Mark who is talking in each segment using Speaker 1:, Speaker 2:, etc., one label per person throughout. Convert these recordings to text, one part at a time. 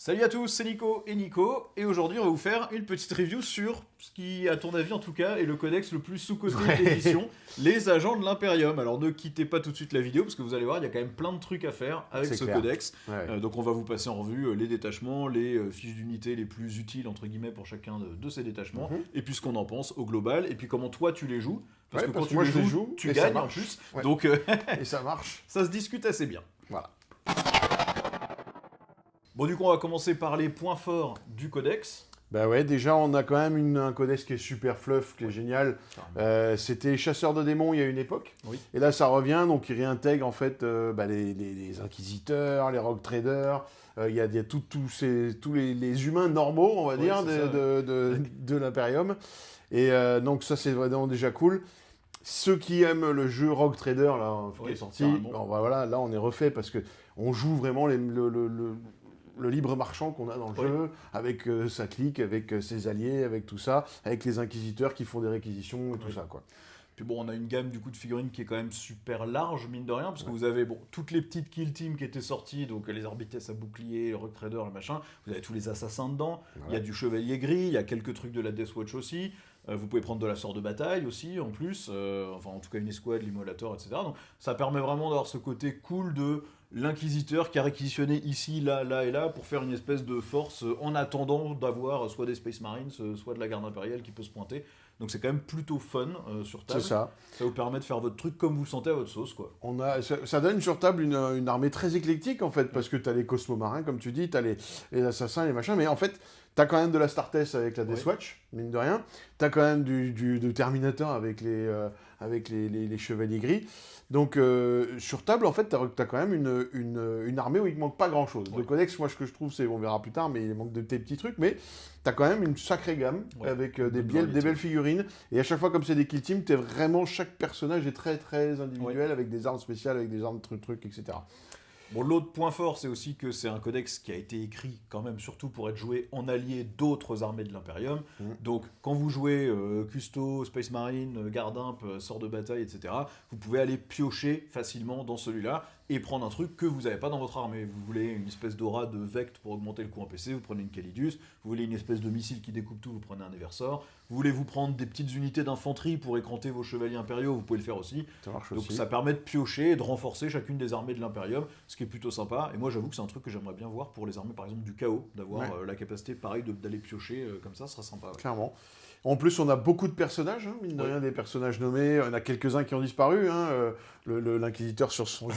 Speaker 1: Salut à tous, c'est Nico et aujourd'hui on va vous faire une petite review sur ce qui, à ton avis en tout cas, est le codex le plus sous-coté de l'édition, les agents de l'Imperium. Alors ne quittez pas tout de suite la vidéo parce que vous allez voir, il y a quand même plein de trucs à faire avec ce codex. Donc on va vous passer en revue les détachements, les fiches d'unité les plus utiles entre guillemets pour chacun de ces détachements, et puis ce qu'on en pense au global, et puis comment toi tu les joues. Parce que quand tu les joues, tu gagnes en plus. Donc
Speaker 2: et ça marche.
Speaker 1: Ça se discute assez bien.
Speaker 2: Voilà.
Speaker 1: Bon, du coup, on va commencer par les points forts du codex.
Speaker 2: Bah ouais, déjà, on a quand même un codex qui est super fluff, qui est génial. C'était Chasseur de démons il y a une époque.
Speaker 1: Oui.
Speaker 2: Et là, ça revient, donc il réintègre en fait les inquisiteurs, les rogue traders. Il y a tous les humains normaux, on va dire, de l'Imperium. Et donc ça, c'est vraiment déjà cool. Ceux qui aiment le jeu Rogue Trader, là, qui est sorti, bon, bah, voilà, là, on est refait parce que on joue vraiment le libre marchand qu'on a dans le jeu, avec sa clique, avec ses alliés, avec tout ça, avec les inquisiteurs qui font des réquisitions et tout ça, quoi.
Speaker 1: Puis bon, on a une gamme du coup de figurines qui est quand même super large, mine de rien, parce que vous avez toutes les petites kill teams qui étaient sorties, donc les Arbites à bouclier, le Rogue Trader, le machin, vous avez tous les assassins dedans, il y a du Chevalier Gris, il y a quelques trucs de la Death Watch aussi, vous pouvez prendre de la Sort de Bataille aussi, en plus, enfin en tout cas une escouade, l'immolator, etc. Donc ça permet vraiment d'avoir ce côté cool de l'inquisiteur qui a réquisitionné ici, là, là et là pour faire une espèce de force en attendant d'avoir soit des Space Marines, soit de la garde impériale qui peut se pointer. Donc c'est quand même plutôt fun sur table.
Speaker 2: C'est ça.
Speaker 1: Ça vous permet de faire votre truc comme vous le sentez à votre sauce, quoi.
Speaker 2: Ça donne sur table une armée très éclectique, en fait, parce que tu as les cosmo-marins, comme tu dis, tu as les assassins, les machins, mais en fait, tu as quand même de la Startess avec la Death Watch, mine de rien. Tu as quand même du Terminator avec les Chevaliers Gris. Donc, sur table, en fait, tu as quand même une armée où il ne manque pas grand-chose. Le codex, moi, ce que je trouve, c'est, on verra plus tard, mais il manque de tes petits trucs, mais tu as quand même une sacrée gamme avec des belles figurines. Et à chaque fois, comme c'est des kill teams, chaque personnage est très, très individuel, avec des armes spéciales, avec des armes trucs, etc.
Speaker 1: Bon, l'autre point fort, c'est aussi que c'est un codex qui a été écrit quand même surtout pour être joué en allié d'autres armées de l'Imperium. Donc, quand vous jouez Custo, Space Marine, Gardimp, Sort de Bataille, etc., vous pouvez aller piocher facilement dans celui-là et prendre un truc que vous n'avez pas dans votre armée. Vous voulez une espèce d'aura de Vect pour augmenter le coup en PC, vous prenez une Calidus. Vous voulez une espèce de missile qui découpe tout, vous prenez un Eversor. Vous voulez vous prendre des petites unités d'infanterie pour écranter vos chevaliers impériaux, vous pouvez le faire aussi.
Speaker 2: Ça marche
Speaker 1: Donc
Speaker 2: aussi.
Speaker 1: ça permet de piocher et de renforcer chacune des armées de l'Imperium, ce qui est plutôt sympa. Et moi j'avoue que c'est un truc que j'aimerais bien voir pour les armées par exemple du chaos, d'avoir la capacité pareil d'aller piocher comme ça sera sympa.
Speaker 2: Clairement. En plus, on a beaucoup de personnages, mine de rien, des personnages nommés. On a quelques-uns qui ont disparu. L'inquisiteur sur son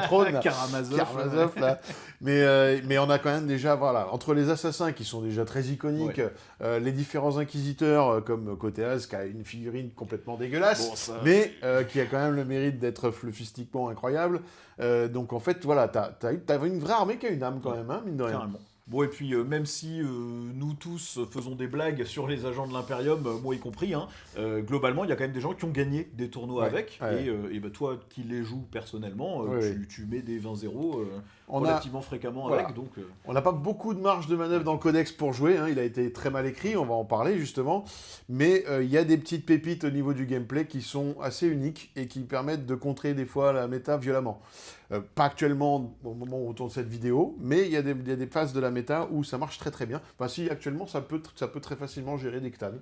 Speaker 2: trône.
Speaker 1: Karamazov,
Speaker 2: là. Mais on a quand même déjà, voilà, entre les assassins qui sont déjà très iconiques, les différents inquisiteurs, comme Coteas, qui a une figurine complètement dégueulasse, mais qui a quand même le mérite d'être fluffistiquement incroyable. Donc en fait, voilà, t'as une vraie armée qui a une âme quand même, mine de rien.
Speaker 1: Carrément. Bon, et puis, même si nous tous faisons des blagues sur les agents de l'Imperium, moi y compris, globalement, il y a quand même des gens qui ont gagné des tournois avec. Et bah, toi qui les joues personnellement, tu mets des 20-0 relativement fréquemment avec. Donc,
Speaker 2: on n'a pas beaucoup de marge de manœuvre dans le codex pour jouer. Il a été très mal écrit, on va en parler justement. Mais il y a des petites pépites au niveau du gameplay qui sont assez uniques et qui permettent de contrer des fois la méta violemment. Pas actuellement au moment où on tourne cette vidéo, mais il y a des phases de la méta où ça marche très très bien. Enfin si, actuellement ça peut très facilement gérer des Ctans,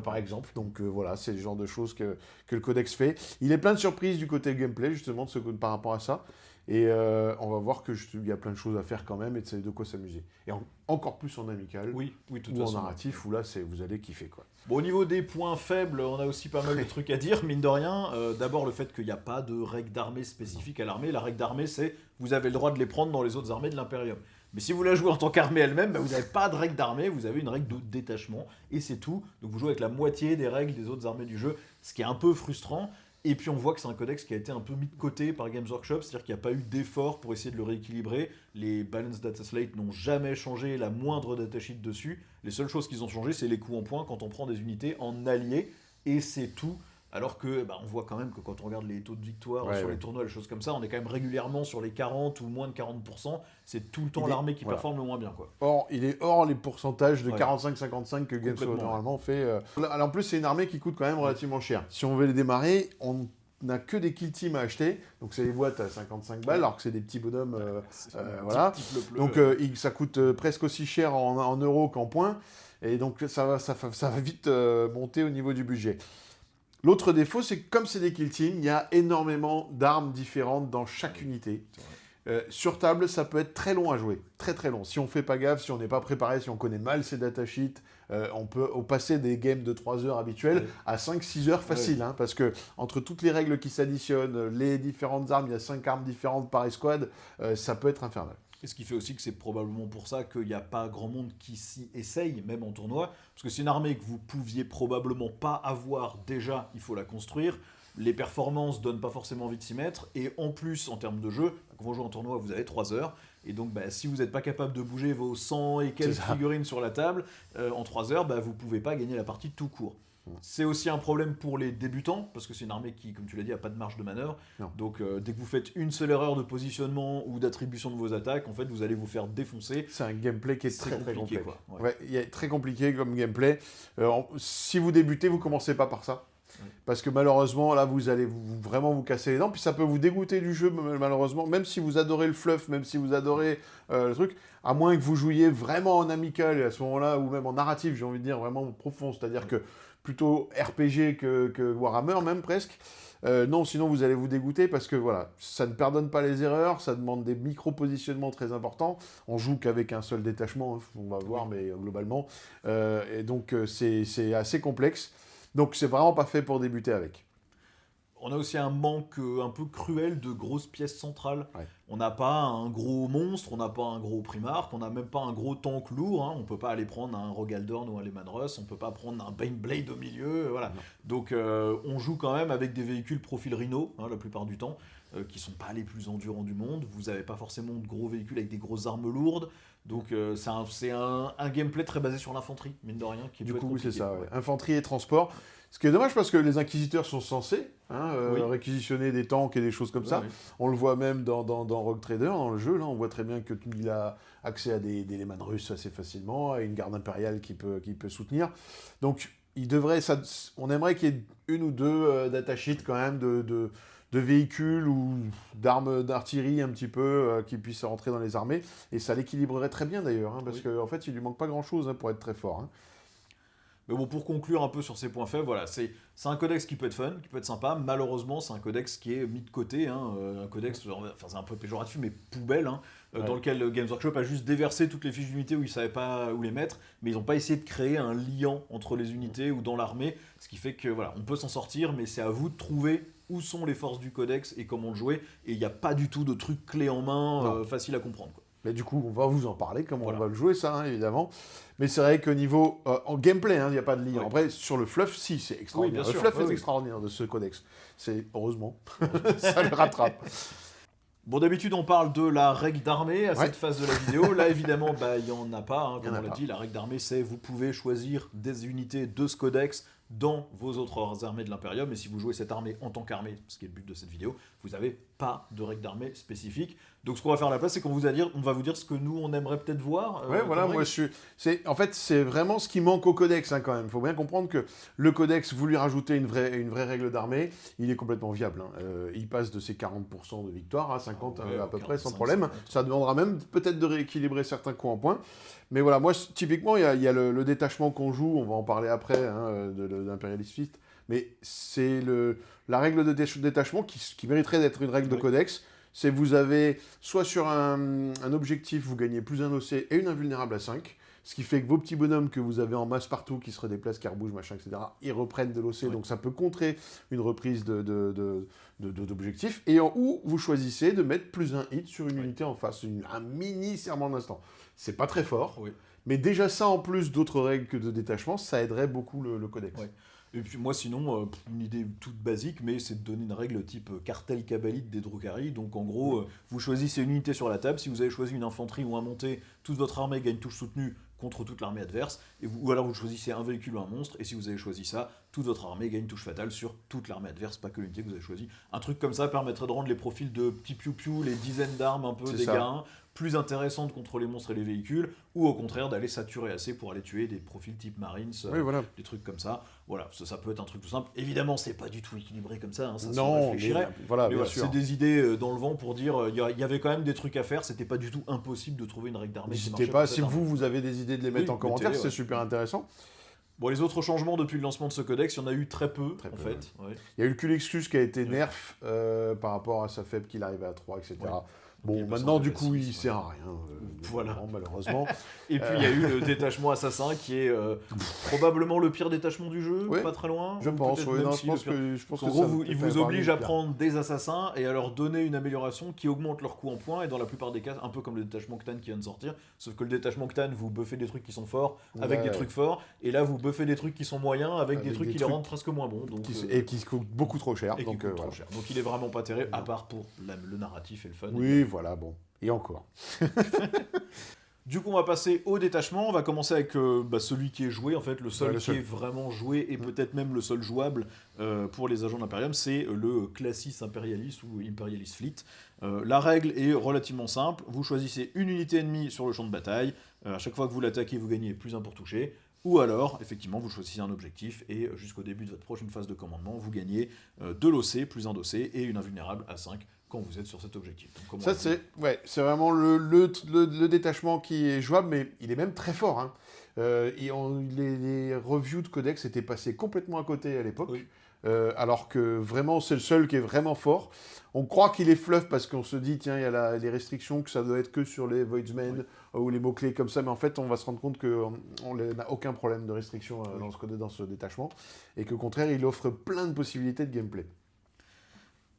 Speaker 2: par exemple. Donc voilà, c'est le genre de choses que le codex fait. Il est plein de surprises du côté gameplay justement par rapport à ça. Et on va voir qu'il y a plein de choses à faire quand même et de quoi s'amuser. Et encore plus en amical
Speaker 1: ou
Speaker 2: en narratif, où là vous allez kiffer, quoi.
Speaker 1: Bon, au niveau des points faibles, on a aussi pas mal de trucs à dire, mine de rien. D'abord, le fait qu'il n'y a pas de règle d'armée spécifique à l'armée. La règle d'armée, c'est vous avez le droit de les prendre dans les autres armées de l'Imperium. Mais si vous la jouez en tant qu'armée elle-même, vous n'avez pas de règle d'armée, vous avez une règle de détachement, et c'est tout. Donc vous jouez avec la moitié des règles des autres armées du jeu, ce qui est un peu frustrant. Et puis on voit que c'est un codex qui a été un peu mis de côté par Games Workshop, c'est-à-dire qu'il n'y a pas eu d'effort pour essayer de le rééquilibrer. Les Balanced Data Slate n'ont jamais changé la moindre datasheet dessus. Les seules choses qu'ils ont changé, c'est les coups en points quand on prend des unités en alliés, et c'est tout. Alors que on voit quand même que quand on regarde les taux de victoire sur les tournois, les choses comme ça, on est quand même régulièrement sur les 40 ou moins de 40%. C'est tout le temps l'armée qui performe le moins bien, quoi.
Speaker 2: Il est hors les pourcentages de 45-55 que Games normalement fait. En plus, c'est une armée qui coûte quand même relativement cher. Si on veut les démarrer, n'a que des kill teams à acheter, donc c'est les boîtes à 55 balles, alors que c'est des petits bonhommes, voilà. Donc ça coûte presque aussi cher en euros qu'en points, et donc ça va vite monter au niveau du budget. L'autre défaut, c'est que comme c'est des kill teams, il y a énormément d'armes différentes dans chaque unité. Sur table, ça peut être très long à jouer, très très long. Si on fait pas gaffe, si on n'est pas préparé, si on connaît mal ses datasheets, on peut passer des games de 3 heures habituelles à 5-6 heures facile, hein, parce que entre toutes les règles qui s'additionnent, les différentes armes, il y a 5 armes différentes par escouade, ça peut être infernal.
Speaker 1: Et ce qui fait aussi que c'est probablement pour ça qu'il n'y a pas grand monde qui s'y essaye, même en tournoi. Parce que c'est une armée que vous pouviez probablement pas avoir déjà, il faut la construire. Les performances donnent pas forcément envie de s'y mettre. Et en plus, en termes de jeu, quand vous jouez en tournoi, vous avez 3 heures. Et donc, si vous n'êtes pas capable de bouger vos 100 et quelques figurines sur la table, en 3 heures, vous ne pouvez pas gagner la partie tout court. C'est aussi un problème pour les débutants, parce que c'est une armée qui, comme tu l'as dit, n'a pas de marge de manœuvre. Non. Donc dès que vous faites une seule erreur de positionnement ou d'attribution de vos attaques, en fait, vous allez vous faire défoncer.
Speaker 2: C'est un gameplay qui est très compliqué.
Speaker 1: Ouais,
Speaker 2: il est très compliqué comme gameplay. Si vous débutez, vous commencez pas par ça. Parce que malheureusement, là, vous allez vraiment vous casser les dents. Puis ça peut vous dégoûter du jeu, malheureusement. Même si vous adorez le fluff, même si vous adorez le truc, à moins que vous jouiez vraiment en amical, et à ce moment-là, ou même en narratif, j'ai envie de dire, vraiment profond. C'est-à-dire que plutôt RPG que Warhammer, même presque. Non, sinon vous allez vous dégoûter parce que voilà, ça ne pardonne pas les erreurs, ça demande des micro-positionnements très importants. On joue qu'avec un seul détachement, hein, on va voir, mais globalement. Et donc c'est assez complexe. Donc c'est vraiment pas fait pour débuter avec.
Speaker 1: On a aussi un manque un peu cruel de grosses pièces centrales.
Speaker 2: Ouais.
Speaker 1: On n'a pas un gros monstre, on n'a pas un gros Primarch, on n'a même pas un gros tank lourd. Hein. On ne peut pas aller prendre un Rogaldorn ou un Lehman Russ, on ne peut pas prendre un Baneblade au milieu. Voilà. Donc on joue quand même avec des véhicules profil Rhino, hein, la plupart du temps, qui ne sont pas les plus endurants du monde. Vous n'avez pas forcément de gros véhicules avec des grosses armes lourdes. Donc c'est un gameplay très basé sur l'infanterie, mine de rien. Qui
Speaker 2: du coup, c'est ça, ouais. Infanterie et transport. Ce qui est dommage parce que les inquisiteurs sont censés réquisitionner des tanks et des choses comme ça. Oui. On le voit même dans Rogue Trader, dans le jeu. Là, on voit très bien qu'il a accès à des Lehman russes assez facilement, à une garde impériale qui peut soutenir. Donc, on aimerait qu'il y ait une ou deux datasheets quand même de véhicules ou d'armes d'artillerie un petit peu qui puissent rentrer dans les armées. Et ça l'équilibrerait très bien d'ailleurs, hein, parce qu'en fait, il lui manque pas grand-chose pour être très fort. Hein.
Speaker 1: Mais bon, pour conclure un peu sur ces points faibles, voilà, c'est un codex qui peut être fun, qui peut être sympa. Malheureusement, c'est un codex qui est mis de côté. Hein, un codex, c'est un peu péjoratif, mais poubelle, hein, dans lequel Games Workshop a juste déversé toutes les fiches d'unités où ils ne savaient pas où les mettre, mais ils n'ont pas essayé de créer un liant entre les unités ou dans l'armée, ce qui fait que voilà, on peut s'en sortir, mais c'est à vous de trouver où sont les forces du codex et comment le jouer. Et il n'y a pas du tout de truc clé en main facile à comprendre, quoi.
Speaker 2: Mais du coup, on va vous en parler, comment on va le jouer, ça, hein, évidemment. Mais c'est vrai qu'au niveau... en gameplay, il n'y a pas de liant. Après, sur le fluff, si, c'est extraordinaire.
Speaker 1: Oui,
Speaker 2: le fluff est extraordinaire de ce codex. Heureusement, ça le rattrape.
Speaker 1: Bon, d'habitude, on parle de la règle d'armée à cette phase de la vidéo. Là, évidemment, il n'y en a pas. Hein, comme on l'a dit, la règle d'armée, c'est vous pouvez choisir des unités de ce codex dans vos autres armées de l'Imperium. Et si vous jouez cette armée en tant qu'armée, ce qui est le but de cette vidéo, vous n'avez pas de règle d'armée spécifique. Donc ce qu'on va faire à la place, c'est qu'on va vous dire ce que nous, on aimerait peut-être voir.
Speaker 2: Ouais, voilà, moi en fait, c'est vraiment ce qui manque au codex quand même. Il faut bien comprendre que le codex, vous lui rajoutez une vraie règle d'armée, il est complètement viable. Hein. Il passe de ses 40% de victoire à 50% à peu près, sans problème. 50. Ça demandera même peut-être de rééquilibrer certains coups en points. Mais voilà, moi, typiquement, il y a le détachement qu'on joue, on va en parler après, hein, de l'Imperialist Fist, mais c'est la règle de détachement qui mériterait d'être une règle de codex. C'est vous avez, soit sur un objectif, vous gagnez plus un OC et une invulnérable à 5, ce qui fait que vos petits bonhommes que vous avez en masse partout, qui se redéplacent, qui rebougent, machin, etc., ils reprennent de l'OC, donc ça peut contrer une reprise d'objectif, et où vous choisissez de mettre plus un hit sur une unité en face, un mini serment d'instant. C'est pas très fort, mais déjà ça, en plus d'autres règles que de détachement, ça aiderait beaucoup le codex. Ouais.
Speaker 1: Et puis moi sinon, une idée toute basique, mais c'est de donner une règle type cartel Kabbalite des Drukhari. Donc en gros, vous choisissez une unité sur la table, si vous avez choisi une infanterie ou un monté, toute votre armée gagne touche soutenue contre toute l'armée adverse, ou alors vous choisissez un véhicule ou un monstre, et si vous avez choisi ça, toute votre armée gagne touche fatale sur toute l'armée adverse, pas que l'unité que vous avez choisie. Un truc comme ça permettrait de rendre les profils de petits piou-piou, les dizaines d'armes un peu des gars, plus intéressant de contrôler les monstres et les véhicules, ou au contraire d'aller saturer assez pour aller tuer des profils type Marines, des trucs comme ça. Voilà, ça peut être un truc tout simple. Évidemment, c'est pas du tout équilibré comme ça, ça se réfléchirait.
Speaker 2: Voilà, bien sûr.
Speaker 1: C'est des idées dans le vent pour dire, il y avait quand même des trucs à faire, c'était pas du tout impossible de trouver une règle d'armée qui marchait.
Speaker 2: N'hésitez pas, si vous avez des idées de les mettre en commentaire, c'est super intéressant.
Speaker 1: Bon, les autres changements depuis le lancement de ce codex, il y en a eu très peu, en fait.
Speaker 2: Ouais. Il y a eu le Culexcus qui a été nerf par rapport à sa faible qu'il arrivait à 3, etc. Ouais. Bon, maintenant, du coup, il sert à rien, malheureusement.
Speaker 1: Et puis, il y a eu le détachement assassin, qui est probablement le pire détachement du jeu, pas très loin.
Speaker 2: Je pense, je pense
Speaker 1: en gros, il vous oblige à prendre des assassins et à leur donner une amélioration qui augmente leur coût en points, et dans la plupart des cas, un peu comme le détachement Ctan qui vient de sortir, sauf que le détachement Ctan, vous buffez des trucs qui sont forts, avec des trucs forts, et là, vous buffez des trucs qui sont moyens, avec des trucs qui les rendent presque moins bons.
Speaker 2: Et qui coûtent beaucoup trop cher.
Speaker 1: Donc, il est vraiment pas terrible, à part pour le narratif et le fun.
Speaker 2: Oui, voilà, bon. Et encore.
Speaker 1: Du coup, on va passer au détachement. On va commencer avec celui qui est joué, en fait, le seul qui est vraiment joué, et peut-être même le seul jouable pour les agents d'Imperium, c'est le Classis Imperialis ou Imperialis Fleet. La règle est relativement simple. Vous choisissez une unité ennemie sur le champ de bataille. À chaque fois que vous l'attaquez, vous gagnez +1 pour toucher. Ou alors, effectivement, vous choisissez un objectif et jusqu'au début de votre prochaine phase de commandement, vous gagnez 2 l'OC, +1 d'OC et une invulnérable à 5 quand vous êtes sur cet objectif. Donc,
Speaker 2: ça, c'est vraiment le détachement qui est jouable, mais il est même très fort. Hein. Les reviews de Codex étaient passées complètement à côté à l'époque. Oui. Alors que vraiment, c'est le seul qui est vraiment fort. On croit qu'il est fluff parce qu'on se dit, tiens, il y a les restrictions, que ça doit être que sur les Voidsmen ou les mots-clés comme ça, mais en fait, on va se rendre compte qu'on n'a aucun problème de restriction dans ce détachement, et qu'au contraire, il offre plein de possibilités de gameplay.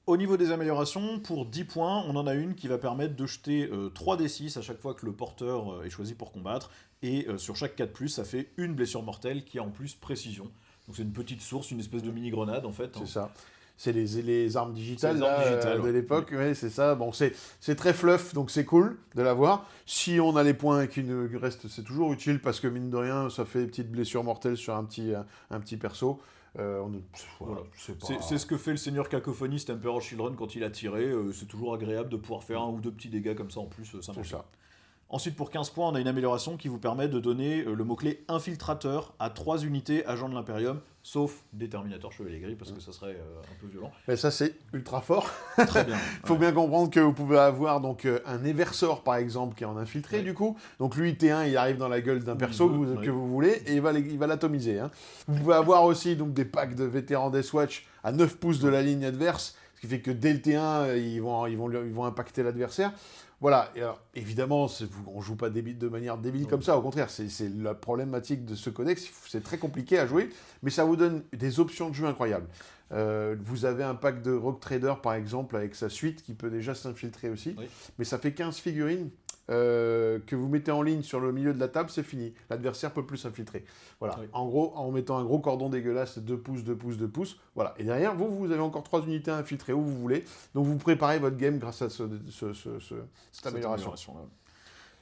Speaker 1: Au niveau des améliorations, pour 10 points, on en a une qui va permettre de jeter 3d6 à chaque fois que le porteur est choisi pour combattre, et sur chaque 4+, ça fait une blessure mortelle qui a en plus précision. Donc c'est une petite source, une espèce de mini-grenade en fait.
Speaker 2: C'est ça. C'est les armes digitales, de l'époque, ouais, c'est ça. Bon, c'est très fluff, donc c'est cool de l'avoir. Si on a les points qui nous restent, c'est toujours utile, parce que mine de rien, ça fait des petites blessures mortelles sur un petit perso.
Speaker 1: C'est ce que fait le seigneur cacophoniste Emperor Children quand il a tiré. C'est toujours agréable de pouvoir faire 1 ou 2 petits dégâts comme ça en plus. Ça marche. Ensuite, pour 15 points, on a une amélioration qui vous permet de donner le mot-clé infiltrateur à 3 unités agents de l'Imperium, sauf Déterminateur Chevalier Gris, parce que ça serait un peu violent.
Speaker 2: Mais ça, c'est ultra fort.
Speaker 1: Très bien.
Speaker 2: Il faut bien comprendre que vous pouvez avoir donc, un Eversor, par exemple, qui est en infiltré, du coup. Donc lui, T1, il arrive dans la gueule d'un perso que vous voulez, et il va l'atomiser. Hein. Vous pouvez avoir aussi donc, des packs de vétérans Deathwatch à 9 pouces de la ligne adverse, ce qui fait que dès le T1, ils vont impacter l'adversaire. Voilà, et alors, évidemment, on ne joue pas de manière débile comme ça, au contraire, c'est la problématique de ce codex, c'est très compliqué à jouer, mais ça vous donne des options de jeu incroyables. Vous avez un pack de Rogue Trader, par exemple, avec sa suite, qui peut déjà s'infiltrer aussi, mais ça fait 15 figurines que vous mettez en ligne sur le milieu de la table, c'est fini. L'adversaire ne peut plus s'infiltrer. Voilà. En gros, en mettant un gros cordon dégueulasse, 2 pouces, 2 pouces, 2 pouces, voilà. Et derrière, vous avez encore 3 unités à infiltrer où vous voulez. Donc vous préparez votre game grâce à cette amélioration.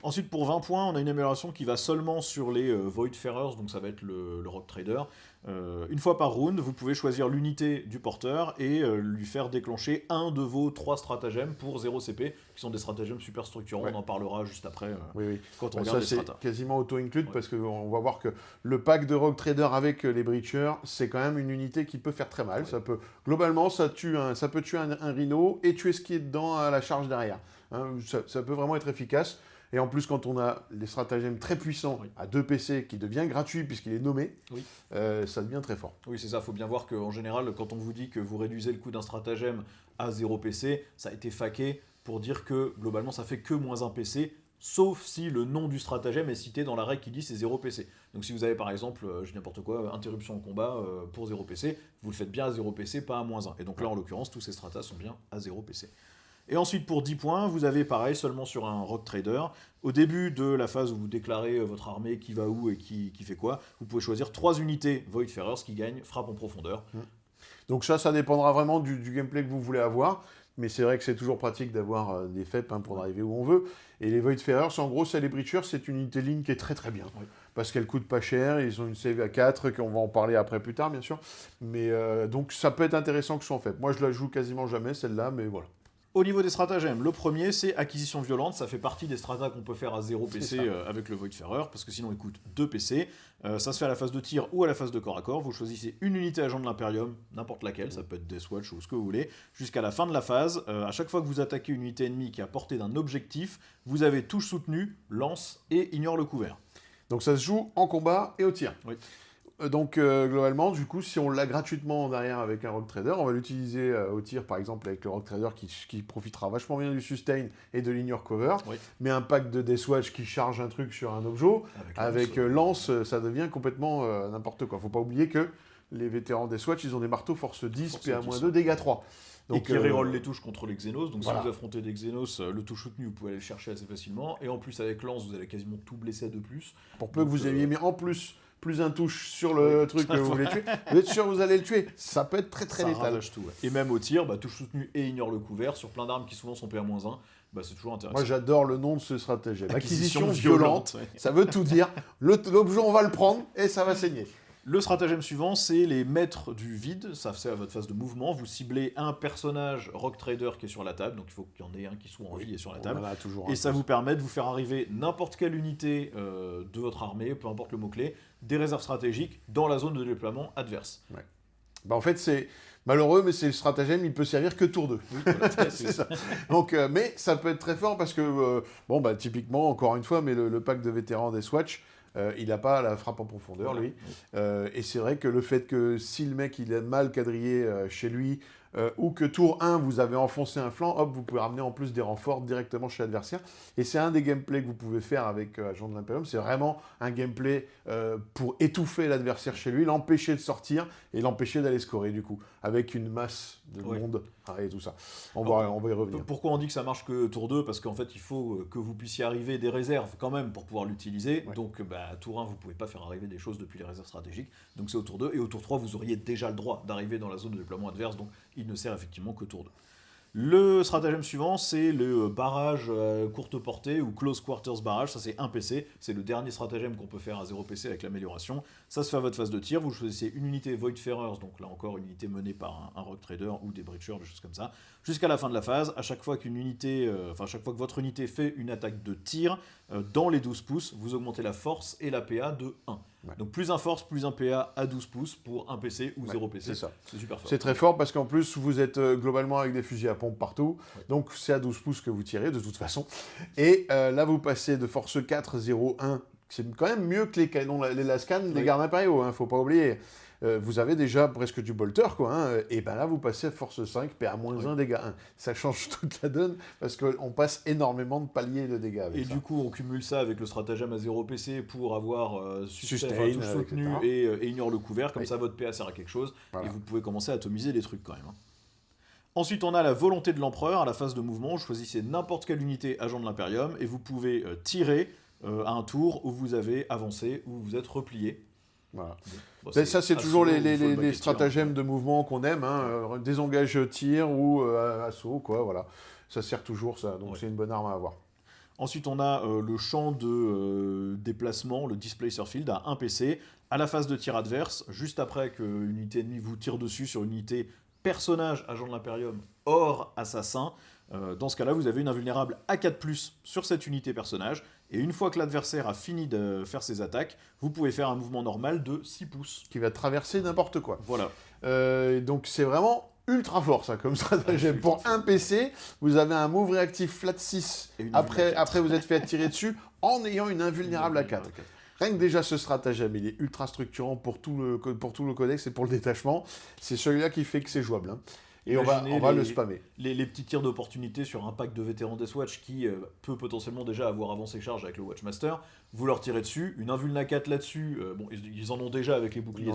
Speaker 1: Ensuite, pour 20 points, on a une amélioration qui va seulement sur les Voidfarers, donc ça va être le Rogue Trader. Une fois par round, vous pouvez choisir l'unité du porteur et lui faire déclencher un de vos 3 stratagèmes pour 0 CP, qui sont des stratagèmes super structurants. On en parlera juste après quand on regarde les stratas.
Speaker 2: C'est quasiment auto-include parce qu'on va voir que le pack de Rogue Trader avec les Breachers, c'est quand même une unité qui peut faire très mal. Globalement, ça peut tuer un Rhino et tuer ce qui est dedans à la charge derrière. Hein, ça peut vraiment être efficace. Et en plus, quand on a des stratagèmes très puissants à 2 PC qui devient gratuit puisqu'il est nommé, ça devient très fort.
Speaker 1: Oui, c'est ça. Il faut bien voir qu'en général, quand on vous dit que vous réduisez le coût d'un stratagème à 0 PC, ça a été faqué pour dire que globalement, ça fait que -1 PC, sauf si le nom du stratagème est cité dans la règle qui dit c'est 0 PC. Donc si vous avez par exemple, je dis n'importe quoi, interruption au combat pour 0 PC, vous le faites bien à 0 PC, pas à -1. Et donc là, en l'occurrence, tous ces stratas sont bien à 0 PC. Et ensuite, pour 10 points, vous avez pareil, seulement sur un Rogue Trader. Au début de la phase où vous déclarez votre armée, qui va où et qui fait quoi, vous pouvez choisir 3 unités Voidfarers qui gagnent frappe en profondeur.
Speaker 2: Donc ça dépendra vraiment du gameplay que vous voulez avoir. Mais c'est vrai que c'est toujours pratique d'avoir des FEP pour arriver où on veut. Et les Voidfarers, en gros, c'est les Breachers, c'est une unité ligne qui est très très bien. Parce qu'elle coûte pas cher, ils ont une save à 4, qu'on va en parler après plus tard, bien sûr. Mais donc ça peut être intéressant que ce soit en FEP. Moi, je la joue quasiment jamais, celle-là, mais voilà.
Speaker 1: Au niveau des stratagèmes, le premier c'est acquisition violente, ça fait partie des stratas qu'on peut faire à 0 PC avec le Voidfarer, parce que sinon il coûte 2 PC. Ça se fait à la phase de tir ou à la phase de corps à corps, vous choisissez une unité agent de l'Imperium, n'importe laquelle, ça peut être Deathwatch ou ce que vous voulez, jusqu'à la fin de la phase. À chaque fois que vous attaquez une unité ennemie qui est à portée d'un objectif, vous avez touche soutenue, lance et ignore le couvert.
Speaker 2: Donc ça se joue en combat et au tir.
Speaker 1: Oui.
Speaker 2: Donc globalement, du coup, si on l'a gratuitement derrière avec un Rogue Trader, on va l'utiliser au tir, par exemple, avec le Rogue Trader qui profitera vachement bien du sustain et de l'ignore cover.
Speaker 1: Oui.
Speaker 2: Mais un pack de Deathwatch qui charge un truc sur un objet, avec lance, ça devient complètement n'importe quoi. Faut pas oublier que les vétérans Deathwatch, ils ont des marteaux force 10, PA-2, dégâts 3.
Speaker 1: Donc, et qui reroll les touches contre les Xenos. Donc
Speaker 2: voilà.
Speaker 1: si vous affrontez des Xenos, le touche soutenu, vous pouvez aller le chercher assez facilement. Et en plus, avec lance, vous allez quasiment tout blesser à 2+.
Speaker 2: Pour peu que vous ayez mis en plus un touche sur le truc que vous voulez tuer, vous êtes sûr que vous allez le tuer. Ça peut être très très létal.
Speaker 1: Ravage tout, ouais. Et même au tir, touche soutenue et ignore le couvert. Sur plein d'armes qui souvent sont PA-1, c'est toujours intéressant.
Speaker 2: Moi j'adore le nom de ce stratagème.
Speaker 1: Acquisition
Speaker 2: violente.
Speaker 1: Ouais.
Speaker 2: Ça veut tout dire. L'objet, on va le prendre et ça va saigner.
Speaker 1: Le stratagème suivant, c'est les maîtres du vide. Ça c'est à votre phase de mouvement. Vous ciblez un personnage Rogue Trader qui est sur la table. Donc il faut qu'il y en ait un qui soit en vie et sur la table. Et ça vous permet de vous faire arriver n'importe quelle unité de votre armée, peu importe le mot-clé, des réserves stratégiques dans la zone de déploiement adverse.
Speaker 2: Ouais. En fait, c'est malheureux, mais c'est le stratagème, il peut servir que tour 2.
Speaker 1: Oui, voilà,
Speaker 2: c'est ça. Donc, mais ça peut être très fort parce que, typiquement, encore une fois, mais le pack de vétérans des Swatch, il n'a pas la frappe en profondeur, lui. Et c'est vrai que le fait que si le mec il est mal quadrillé chez lui, ou que tour 1, vous avez enfoncé un flanc, hop, vous pouvez ramener en plus des renforts directement chez l'adversaire. Et c'est un des gameplays que vous pouvez faire avec Agent de l'Imperium. C'est vraiment un gameplay pour étouffer l'adversaire chez lui, l'empêcher de sortir et l'empêcher d'aller scorer, du coup, avec une masse de monde et tout ça. On va y revenir.
Speaker 1: Pourquoi on dit que ça marche que tour 2 ? Parce qu'en fait, il faut que vous puissiez arriver des réserves quand même pour pouvoir l'utiliser. Ouais. Donc, tour 1, vous ne pouvez pas faire arriver des choses depuis les réserves stratégiques. Donc, c'est au tour 2. Et au tour 3, vous auriez déjà le droit d'arriver dans la zone de déploiement adverse. Donc, il ne sert effectivement que tour 2. Le stratagème suivant, c'est le barrage courte portée ou close quarters barrage. Ça, c'est un PC. C'est le dernier stratagème qu'on peut faire à 0 PC avec l'amélioration. Ça se fait à votre phase de tir. Vous choisissez une unité Voidfarers, donc là encore une unité menée par un Rogue Trader ou des Breachers, des choses comme ça. Jusqu'à la fin de la phase, à chaque fois que votre unité fait une attaque de tir dans les 12 pouces, vous augmentez la force et la PA de 1. Ouais. Donc plus un force, plus un PA à 12 pouces pour un PC ou 0 PC.
Speaker 2: C'est ça.
Speaker 1: C'est super fort.
Speaker 2: C'est très fort parce qu'en plus, vous êtes globalement avec des fusils à pompe partout. Ouais. Donc c'est à 12 pouces que vous tirez de toute façon. Et là, vous passez de force 4, 0, 1. C'est quand même mieux que les canons, les lascans des gardes impériaux, faut pas oublier. Vous avez déjà presque du bolter, et là, vous passez à force 5, PA-1, dégâts 1. Ça change toute la donne, parce qu'on passe énormément de paliers de dégâts avec ça.
Speaker 1: Et du coup, on cumule ça avec le stratagème à 0 PC pour avoir sustain, touche soutenue et ignore le couvert. Comme ça, votre PA sert à quelque chose, et vous pouvez commencer à atomiser des trucs quand même. Ensuite, on a la volonté de l'empereur à la phase de mouvement. Vous choisissez n'importe quelle unité agent de l'Imperium, et vous pouvez tirer à un tour où vous avez avancé, où vous êtes replié.
Speaker 2: Voilà. Ça, c'est toujours les stratagèmes de mouvement qu'on aime, désengage tir ou assaut, voilà. Ça sert toujours, ça, donc c'est une bonne arme à avoir.
Speaker 1: Ensuite, on a le champ de déplacement, le Displacer Field, à 1 PC, à la phase de tir adverse, juste après qu'une unité ennemie vous tire dessus sur une unité personnage agent de l'Imperium hors assassin. Dans ce cas-là, vous avez une invulnérable à 4+, sur cette unité personnage, et une fois que l'adversaire a fini de faire ses attaques, vous pouvez faire un mouvement normal de 6 pouces.
Speaker 2: Qui va traverser n'importe quoi.
Speaker 1: Voilà.
Speaker 2: Donc c'est vraiment ultra fort, ça, comme stratagème. Pour un PC, vous avez un move réactif flat 6, après vous êtes fait tirer dessus, en ayant une invulnérable à 4. Rien que déjà ce stratagème, il est ultra structurant pour tout le codex et pour le détachement. C'est celui-là qui fait que c'est jouable. Et on va le spammer.
Speaker 1: Les petits tirs d'opportunité sur un pack de vétérans Deathwatch qui peut potentiellement déjà avoir avancé charge avec le Watchmaster. Vous leur tirez dessus, une invulna 4 là-dessus. Ils en ont déjà avec les boucliers,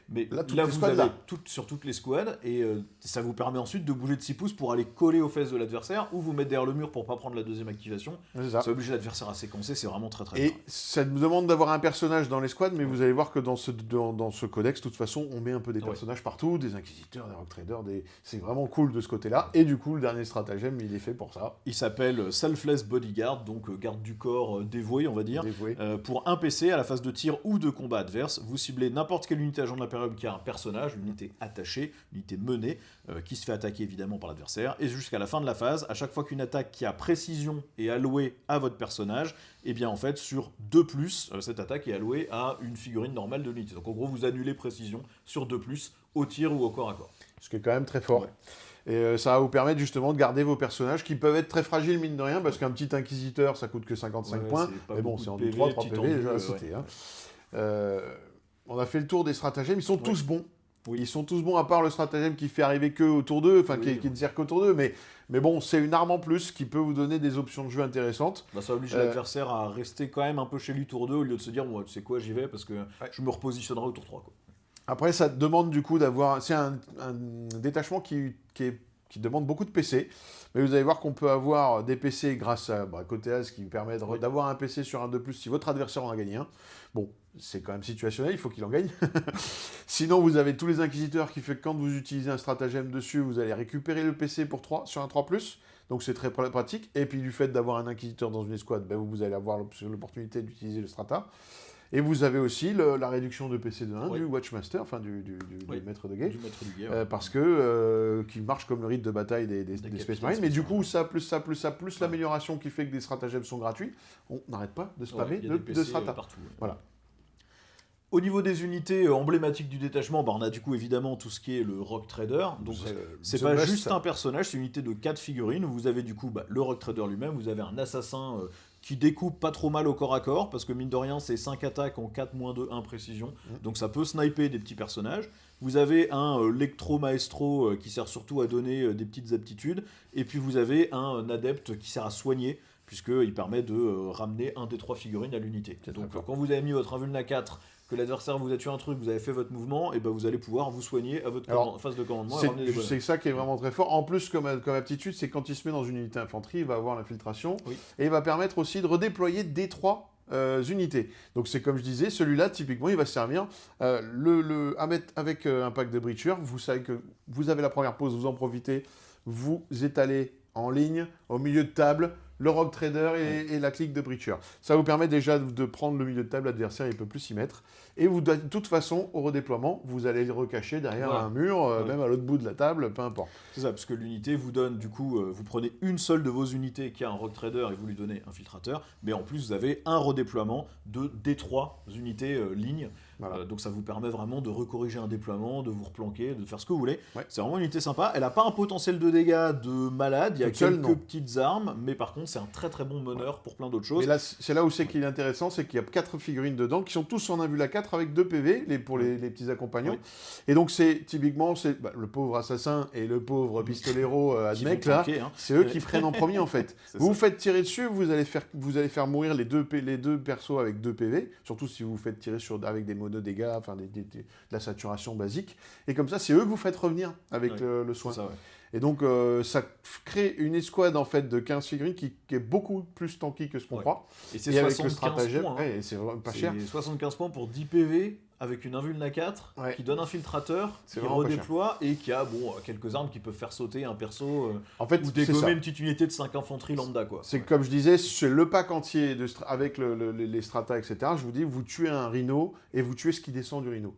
Speaker 1: mais là vous avez sur toutes les squads, et ça vous permet ensuite de bouger de 6 pouces pour aller coller aux fesses de l'adversaire ou vous mettre derrière le mur pour pas prendre la deuxième activation. Ça oblige l'adversaire à séquencer, c'est vraiment très très bien.
Speaker 2: Et ça nous demande d'avoir un personnage dans les squads, mais vous allez voir que dans ce codex, de toute façon, on met un peu des personnages partout, des inquisiteurs, des rogue traders, c'est vraiment cool de ce côté-là. Et du coup, le dernier stratagème, il est fait pour ça.
Speaker 1: Il s'appelle Selfless Bodyguard, donc garde du corps dévoué, on va va dire.
Speaker 2: Dévoué.
Speaker 1: Pour un PC, à la phase de tir ou de combat adverse, vous ciblez n'importe quelle unité agent de l'impérium qui a un personnage, une unité attachée, une unité menée, qui se fait attaquer évidemment par l'adversaire, et jusqu'à la fin de la phase, à chaque fois qu'une attaque qui a précision est allouée à votre personnage, et bien en fait sur 2+, cette attaque est allouée à une figurine normale de l'unité. Donc en gros, vous annulez précision sur 2+, au tir ou au corps à corps.
Speaker 2: Ce qui est quand même très fort. Ouais. Et ça va vous permettre justement de garder vos personnages qui peuvent être très fragiles, mine de rien, parce qu'un petit inquisiteur, ça coûte que 55 points. Mais bon, c'est en 3 PV, déjà à citer. On a fait le tour des stratagèmes, ils sont tous bons. Oui. Ils sont tous bons, à part le stratagème qui fait arriver que autour d'eux, enfin qui ne sert qu'autour d'eux, mais bon, c'est une arme en plus qui peut vous donner des options de jeu intéressantes.
Speaker 1: Ça oblige l'adversaire à rester quand même un peu chez lui tour 2 au lieu de se dire, bon, tu sais quoi, j'y vais parce que je me repositionnerai au tour 3. Quoi.
Speaker 2: Après, ça demande du coup d'avoir... C'est un détachement qui demande beaucoup de PC, mais vous allez voir qu'on peut avoir des PC grâce à Côté As qui permet d'avoir un PC sur un 2+, si votre adversaire en a gagné un. Bon, c'est quand même situationnel, il faut qu'il en gagne. Sinon, vous avez tous les inquisiteurs qui fait que quand vous utilisez un stratagème dessus, vous allez récupérer le PC pour 3 sur un 3+, donc c'est très pratique. Et puis du fait d'avoir un inquisiteur dans une escouade, vous allez avoir l'opportunité d'utiliser le strata. Et vous avez aussi la réduction de PC de 1 du Watchmaster, enfin du maître de guet, parce que qui marche comme le rite de bataille des Space Marines. Mais du coup, ça plus l'amélioration qui fait que des stratagèmes sont gratuits, on n'arrête pas de spammer de strata.
Speaker 1: Partout,
Speaker 2: Voilà.
Speaker 1: Au niveau des unités emblématiques du détachement, on a du coup évidemment tout ce qui est le Rogue Trader. Donc c'est pas juste un personnage, c'est une unité de 4 figurines. Vous avez du coup le Rogue Trader lui-même, vous avez un assassin qui découpe pas trop mal au corps à corps, parce que mine de rien c'est 5 attaques en 4-2, 1 précision, donc ça peut sniper des petits personnages. Vous avez un Lectro Maestro qui sert surtout à donner des petites aptitudes, et puis vous avez un adepte qui sert à soigner, puisqu'il permet de ramener un des 3 figurines à l'unité. Donc quand vous avez mis votre Invulna 4, que l'adversaire vous a tué un truc, vous avez fait votre mouvement, et vous allez pouvoir vous soigner à votre phase de commandement et ramener des bonhommes.
Speaker 2: C'est ça qui est vraiment très fort. En plus, comme aptitude, c'est quand il se met dans une unité infanterie, il va avoir l'infiltration, et il va permettre aussi de redéployer des 3 unités. Donc c'est comme je disais, celui-là, typiquement, il va servir à mettre avec un pack de breachers. Vous savez que vous avez la première pause, vous en profitez, vous étalez en ligne, au milieu de table, le Rogue Trader et la clique de Breacher. Ça vous permet déjà de prendre le milieu de table, l'adversaire il ne peut plus s'y mettre. Et vous, de toute façon, au redéploiement, vous allez le recacher derrière un mur, même à l'autre bout de la table, peu importe.
Speaker 1: C'est ça, parce que l'unité vous donne, du coup, vous prenez une seule de vos unités qui a un Rogue Trader et vous lui donnez infiltrateur, mais en plus vous avez un redéploiement de D3 unités lignes. Voilà. Donc ça vous permet vraiment de recorriger un déploiement, de vous replanquer, de faire ce que vous voulez. C'est vraiment une unité sympa. Elle n'a pas un potentiel de dégâts de malade, il y a quelques petites armes, mais par contre c'est un très très bon meneur pour plein d'autres choses.
Speaker 2: Et là, c'est là où c'est qu'il est intéressant, c'est qu'il y a 4 figurines dedans qui sont tous en Invulna 4 avec 2 PV pour les petits accompagnants. Et donc c'est typiquement le pauvre assassin et le pauvre pistolero Admec là, c'est eux qui prennent en premier en fait. Vous faites tirer dessus, vous allez faire mourir les deux persos avec 2 PV, surtout si vous faites tirer avec des de dégâts, enfin de la saturation basique, et comme ça c'est eux que vous faites revenir avec le soin. Ça, et donc ça crée une escouade en fait de 15 figurines qui est beaucoup plus tanky que ce qu'on croit.
Speaker 1: Et c'est 75
Speaker 2: points, et c'est vraiment pas cher.
Speaker 1: 75 points pour 10 PV avec une Invulna 4 qui donne infiltrateur, qui redéploie et qui a quelques armes qui peuvent faire sauter un perso
Speaker 2: en fait,
Speaker 1: ou dégommer une petite unité de 5 infanteries lambda.
Speaker 2: C'est comme je disais, c'est le pack entier avec les strata, etc. Je vous dis, vous tuez un rhino et vous tuez ce qui descend du rhino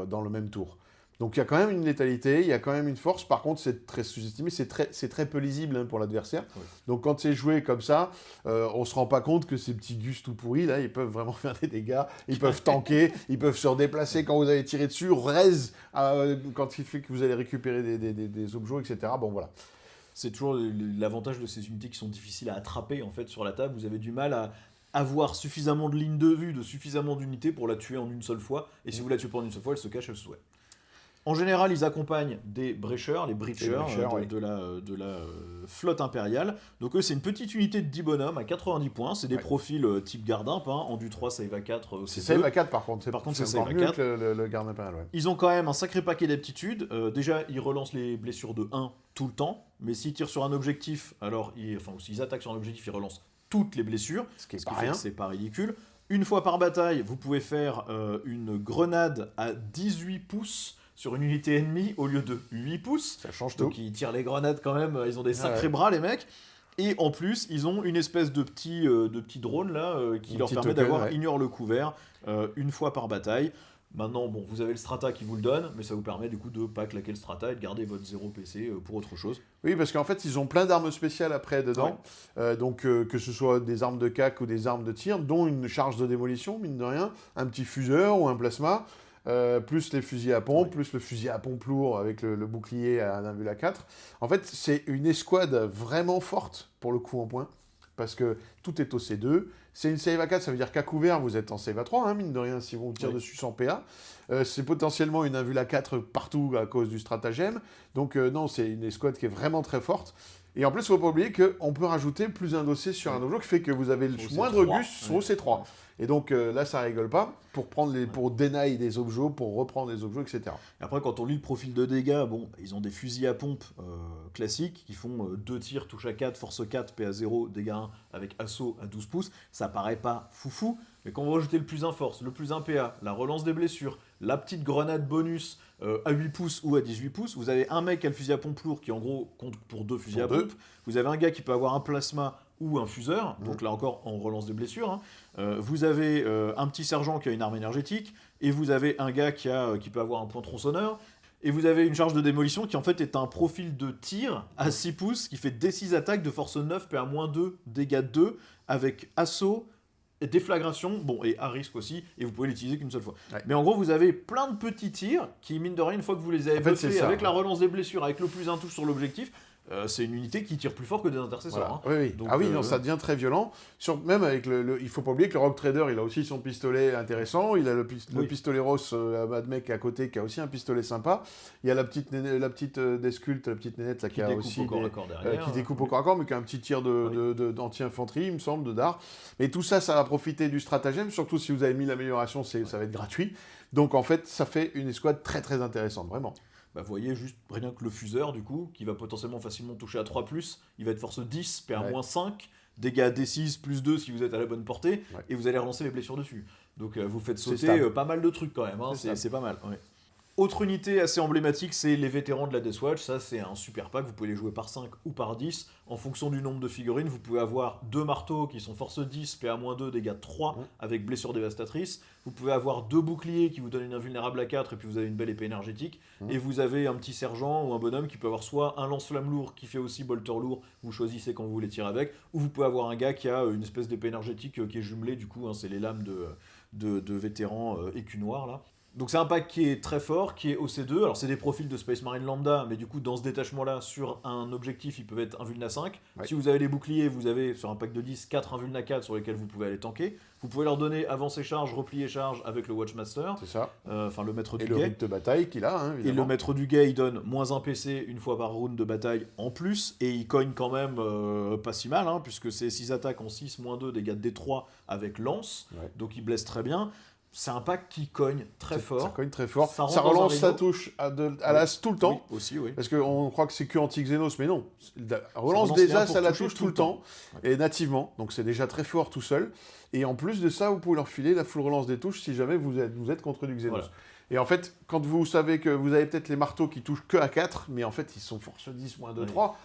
Speaker 2: dans le même tour. Donc il y a quand même une létalité, il y a quand même une force. Par contre, c'est très sous-estimé, c'est très peu lisible pour l'adversaire. Donc quand c'est joué comme ça, on se rend pas compte que ces petits gus tout pourris, là, ils peuvent vraiment faire des dégâts, ils peuvent tanker, ils peuvent se redéplacer quand vous allez tirer dessus, raise quand il fait que vous allez récupérer des objets, etc. Bon, voilà.
Speaker 1: C'est toujours l'avantage de ces unités qui sont difficiles à attraper en fait sur la table. Vous avez du mal à avoir suffisamment de lignes de vue, de suffisamment d'unités pour la tuer en une seule fois. Et si vous la tuez pas en une seule fois, elle se cache, elle se souhaite. En général, ils accompagnent des breachers, les breachers de la flotte impériale. Donc eux, c'est une petite unité de 10 bonhommes à 90 points. C'est des profils type garde imp, en du 3, save à 4.
Speaker 2: C'est save à 4 par contre.
Speaker 1: C'est
Speaker 2: save à 4. Le garde impérial,
Speaker 1: Ils ont quand même un sacré paquet d'aptitudes. Déjà, ils relancent les blessures de 1 tout le temps. Mais s'ils tirent sur un objectif, s'ils attaquent sur un objectif, ils relancent toutes les blessures.
Speaker 2: Ce qui fait que
Speaker 1: c'est pas ridicule. Une fois par bataille, vous pouvez faire une grenade à 18 pouces sur une unité ennemie au lieu de 8 pouces.
Speaker 2: Ça change tout.
Speaker 1: Donc ils tirent les grenades quand même, ils ont des sacrés bras les mecs. Et en plus, ils ont une espèce de petit drone là qui
Speaker 2: Un
Speaker 1: leur
Speaker 2: petit
Speaker 1: permet
Speaker 2: token,
Speaker 1: d'avoir
Speaker 2: ouais.
Speaker 1: ignore le couvert une fois par bataille. Maintenant, bon, vous avez le strata qui vous le donne, mais ça vous permet du coup de pas claquer le strata et de garder votre 0 PC pour autre chose.
Speaker 2: Oui, parce qu'en fait, ils ont plein d'armes spéciales après dedans. Donc, que ce soit des armes de cac ou des armes de tir, dont une charge de démolition, mine de rien, un petit fuseur ou un plasma, plus les fusils à pompe, plus le fusil à pompe lourd avec le bouclier à 1,4. En fait, c'est une escouade vraiment forte pour le coup en point. Parce que tout est au C2. C'est une save à 4, ça veut dire qu'à couvert, vous êtes en save à 3, hein, mine de rien, si on tire dessus sans PA. C'est potentiellement une invule à 4 partout à cause du stratagème. Donc non, c'est une escouade qui est vraiment très forte. Et en plus, il ne faut pas oublier qu'on peut rajouter plus un dossier sur un objet qui fait que vous avez le
Speaker 1: Sur
Speaker 2: moindre
Speaker 1: C3,
Speaker 2: gus sur C3. Et donc là, ça rigole pas pour pour deny des objets, pour reprendre des objets, etc.
Speaker 1: Et après, quand on lit le profil de dégâts, bon, ils ont des fusils à pompe classiques qui font 2 tirs, touche à 4, force 4, PA 0, dégâts 1 avec assaut à 12 pouces. Ça paraît pas foufou, mais quand vous rajoutez le plus 1 force, le plus 1 PA, la relance des blessures, la petite grenade bonus à 8 pouces ou à 18 pouces, vous avez un mec qui a le fusil à pompe lourd qui en gros compte pour 2 fusils à pompe. Vous avez un gars qui peut avoir un plasma ou un fuseur, donc là encore on relance des blessures. Hein. Vous avez un petit sergent qui a une arme énergétique, et vous avez un gars qui peut avoir un point tronçonneur, et vous avez une charge de démolition qui en fait est un profil de tir à 6 pouces qui fait D6 attaques de force 9, PA-2, dégâts 2, avec assaut, déflagration, bon, et à risque aussi, et vous pouvez l'utiliser qu'une seule fois. Ouais. Mais en gros, vous avez plein de petits tirs qui, mine de rien, une fois que vous les avez buffés, avec la relance des blessures, avec le plus un touche sur l'objectif, c'est une unité qui tire plus fort que des intercesseurs.
Speaker 2: Voilà.
Speaker 1: Hein.
Speaker 2: Oui. Donc, non, ça devient très violent. Même avec il faut pas oublier que le Rogue Trader, il a aussi son pistolet intéressant. Il a le pistolet Ross Mad Mec à côté qui a aussi un pistolet sympa. Il y a la petite Descult, la petite nénette là, qui a aussi qui découpe au corps à corps, mais qui a un petit tir d'anti-infanterie, il me semble, de dard. Mais tout ça, ça va profiter du stratagème. Surtout si vous avez mis l'amélioration, ça va être gratuit. Donc en fait, ça fait une escouade très très intéressante, vraiment.
Speaker 1: Bah, vous voyez juste rien que le fuseur, du coup, qui va potentiellement facilement toucher à 3+, il va être force 10, PA-5, dégâts D6 plus 2 si vous êtes à la bonne portée, et vous allez relancer les blessures dessus. Donc vous faites sauter pas mal de trucs quand même, hein. C'est pas mal. Ouais. Autre unité assez emblématique, c'est les vétérans de la Deathwatch. Ça, c'est un super pack. Vous pouvez les jouer par 5 ou par 10. En fonction du nombre de figurines, vous pouvez avoir 2 marteaux qui sont force 10, PA-2, dégâts 3 avec blessure dévastatrice. Vous pouvez avoir 2 boucliers qui vous donnent une invulnérable à 4 et puis vous avez une belle épée énergétique. Et vous avez un petit sergent ou un bonhomme qui peut avoir soit un lance-flamme lourd qui fait aussi bolter lourd, vous choisissez quand vous voulez tirer avec, ou vous pouvez avoir un gars qui a une espèce d'épée énergétique qui est jumelée, du coup, hein, c'est les lames de vétérans écus noirs là. Donc c'est un pack qui est très fort, qui est OC2. Alors c'est des profils de Space Marine lambda, mais du coup dans ce détachement-là, sur un objectif, ils peuvent être invulna 5. Si vous avez les boucliers, vous avez sur un pack de 10, 4 invulna 4 sur lesquels vous pouvez aller tanker. Vous pouvez leur donner avancer charge, replier charge avec le Watchmaster.
Speaker 2: C'est ça.
Speaker 1: Enfin le maître du guet.
Speaker 2: Et le rite de bataille qu'il a, hein, évidemment.
Speaker 1: Et le maître du guet, il donne moins 1 PC une fois par round de bataille en plus. Et il cogne quand même pas si mal, hein, puisque c'est 6 attaques en 6, moins 2, dégâts de D3 avec lance. Donc il blesse très bien. C'est un pack qui cogne très fort.
Speaker 2: Ça cogne très fort. Ça relance sa touche à l'as tout le temps.
Speaker 1: Oui, aussi, oui.
Speaker 2: Parce qu'on croit que c'est que anti-Xenos, mais non. Relance des as à la touche tout le temps. Et nativement. Donc c'est déjà très fort tout seul. Et en plus de ça, vous pouvez leur filer la full relance des touches si jamais vous êtes contre du Xenos. Voilà. Et en fait, quand vous savez que vous avez peut-être les marteaux qui touchent que à 4, mais en fait ils sont force 10, moins 2, 3.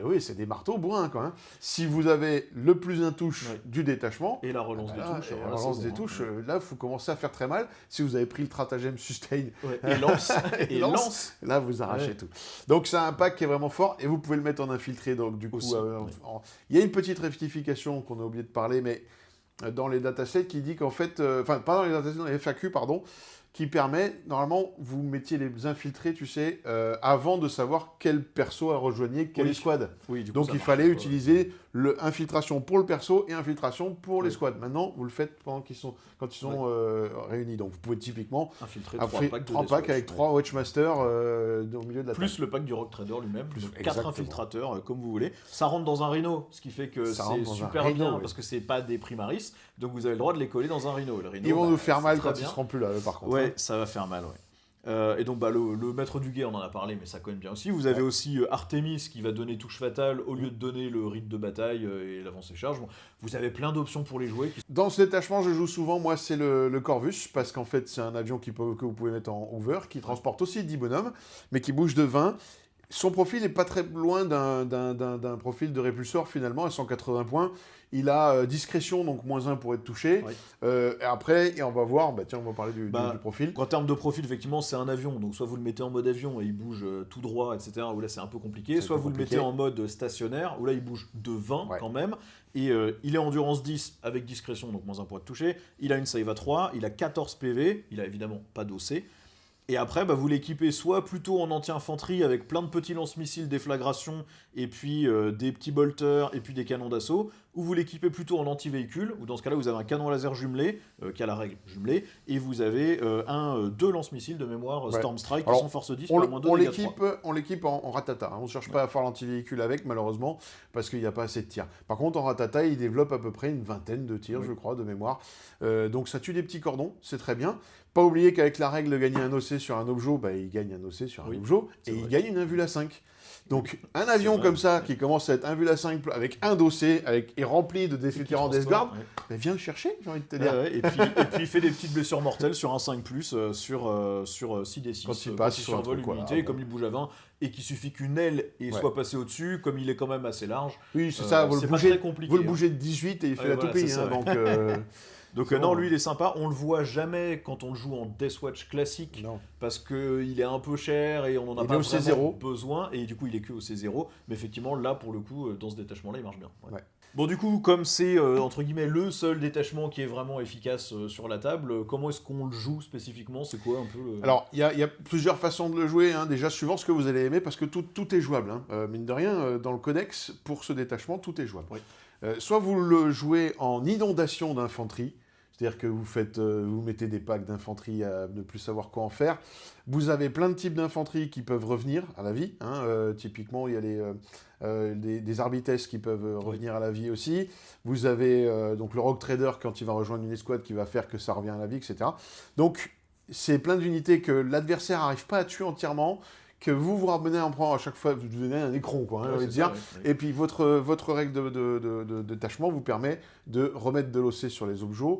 Speaker 2: Oui, c'est des marteaux bourrins, quoi. Hein. Si vous avez le plus un touche du détachement...
Speaker 1: Et la relance des touches.
Speaker 2: La relance des touches, là, il faut commencer à faire très mal. Si vous avez pris le stratagème sustain...
Speaker 1: Et lance.
Speaker 2: Là, vous arrachez tout. Donc, c'est un pack qui est vraiment fort. Et vous pouvez le mettre en infiltré. Donc, du coup, il y a une petite rectification qu'on a oublié de parler, mais dans les datasets qui dit qu'en fait... Enfin, pas dans les datasets, dans les FAQ, pardon, qui permet, normalement, vous mettiez les infiltrés, tu sais, avant de savoir quel perso a rejoigné quelle escouade.
Speaker 1: Oui, du coup,
Speaker 2: donc il fallait utiliser infiltration pour le perso et infiltration pour les squads. Maintenant, vous le faites quand ils sont réunis. Donc vous pouvez typiquement
Speaker 1: infiltrer
Speaker 2: 3 packs avec 3 Watchmasters au milieu de la table.
Speaker 1: Plus le pack du Rogue Trader lui-même, plus 4 infiltrateurs, comme vous voulez. Ça rentre dans un Rhino, ce qui fait que c'est super bien, parce que c'est pas des Primaris, donc vous avez le droit de les coller dans un Rhino.
Speaker 2: Ils vont nous faire mal quand ils seront plus là, par contre.
Speaker 1: Ouais, ça va faire mal, et donc le maître du guet, on en a parlé, mais ça cogne bien aussi. Vous avez aussi Artemis qui va donner touche fatale au lieu de donner le rite de bataille et l'avancée charge. Bon, vous avez plein d'options pour les jouer.
Speaker 2: Dans ce détachement, je joue souvent, moi, c'est le Corvus, parce qu'en fait, c'est un avion que vous pouvez mettre en hover, qui transporte aussi 10 bonhommes, mais qui bouge de 20. Son profil n'est pas très loin d'un profil de répulsor finalement, à 180 points. Il a discrétion, donc -1 pour être touché.
Speaker 1: Oui.
Speaker 2: Et après, on va voir, tiens, on va parler du profil.
Speaker 1: En termes de profil, effectivement, c'est un avion. Donc soit vous le mettez en mode avion et il bouge tout droit, etc. Où là, c'est un peu compliqué. Soit vous le mettez en mode stationnaire, où là, il bouge de 20 quand même. Et il est endurance 10 avec discrétion, donc -1 pour être touché. Il a une save à 3, il a 14 PV, il a évidemment pas d'OC. Et après, vous l'équipez soit plutôt en anti-infanterie avec plein de petits lance-missiles, déflagration, et puis des petits bolters, et puis des canons d'assaut, ou vous l'équipez plutôt en anti-véhicule, où dans ce cas-là, vous avez un canon laser jumelé, qui a la règle jumelée, et vous avez deux lance-missiles de mémoire Storm Strike qui sont force 10 pour moins 2 dégâts 3.
Speaker 2: On l'équipe en ratata. On ne cherche pas à faire l'anti-véhicule avec, malheureusement, parce qu'il n'y a pas assez de tirs. Par contre, en ratata, il développe à peu près une vingtaine de tirs, je crois, de mémoire. Donc ça tue des petits cordons, c'est très bien. Pas oublier qu'avec la règle de gagner un OC sur un objet, il gagne un OC sur un objet, et il gagne une invule à 5. Donc un avion comme ça, qui commence à être invule à 5, avec un dossier, et rempli de vétérans d'esgarde, viens le chercher, j'ai envie de te dire.
Speaker 1: Et puis il fait des petites blessures mortelles sur un 5+, sur 6d6.
Speaker 2: Quand il passe sur
Speaker 1: survole une unité, comme il bouge à 20, et qu'il suffit qu'une aile soit passée au-dessus, comme il est quand même assez large.
Speaker 2: Oui, c'est ça, vous le bougez de 18 et il fait la toupie.
Speaker 1: Donc non, lui il est sympa, on le voit jamais quand on le joue en Deathwatch classique, parce qu'il est un peu cher et on en a pas vraiment besoin, et du coup il est que au C0, mais effectivement là pour le coup, dans ce détachement là il marche bien. Bon du coup, comme c'est entre guillemets le seul détachement qui est vraiment efficace sur la table, comment est-ce qu'on le joue spécifiquement? C'est quoi un peu
Speaker 2: Alors il y a plusieurs façons de le jouer, déjà suivant ce que vous allez aimer, parce que tout est jouable. Mine de rien, dans le codex, pour ce détachement, tout est jouable. Soit vous le jouez en inondation d'infanterie, c'est-à-dire que vous mettez des packs d'infanterie à ne plus savoir quoi en faire. Vous avez plein de types d'infanterie qui peuvent revenir à la vie. Typiquement, il y a des arbites qui peuvent revenir à la vie aussi. Vous avez donc le Rogue Trader quand il va rejoindre une escouade qui va faire que ça revient à la vie, etc. Donc, c'est plein d'unités que l'adversaire n'arrive pas à tuer entièrement, que vous ramenez en prendre à chaque fois, vous devenez un écron, quoi, j'ai envie de dire. Et puis, votre règle de détachement vous permet de remettre de l'OC sur les objets.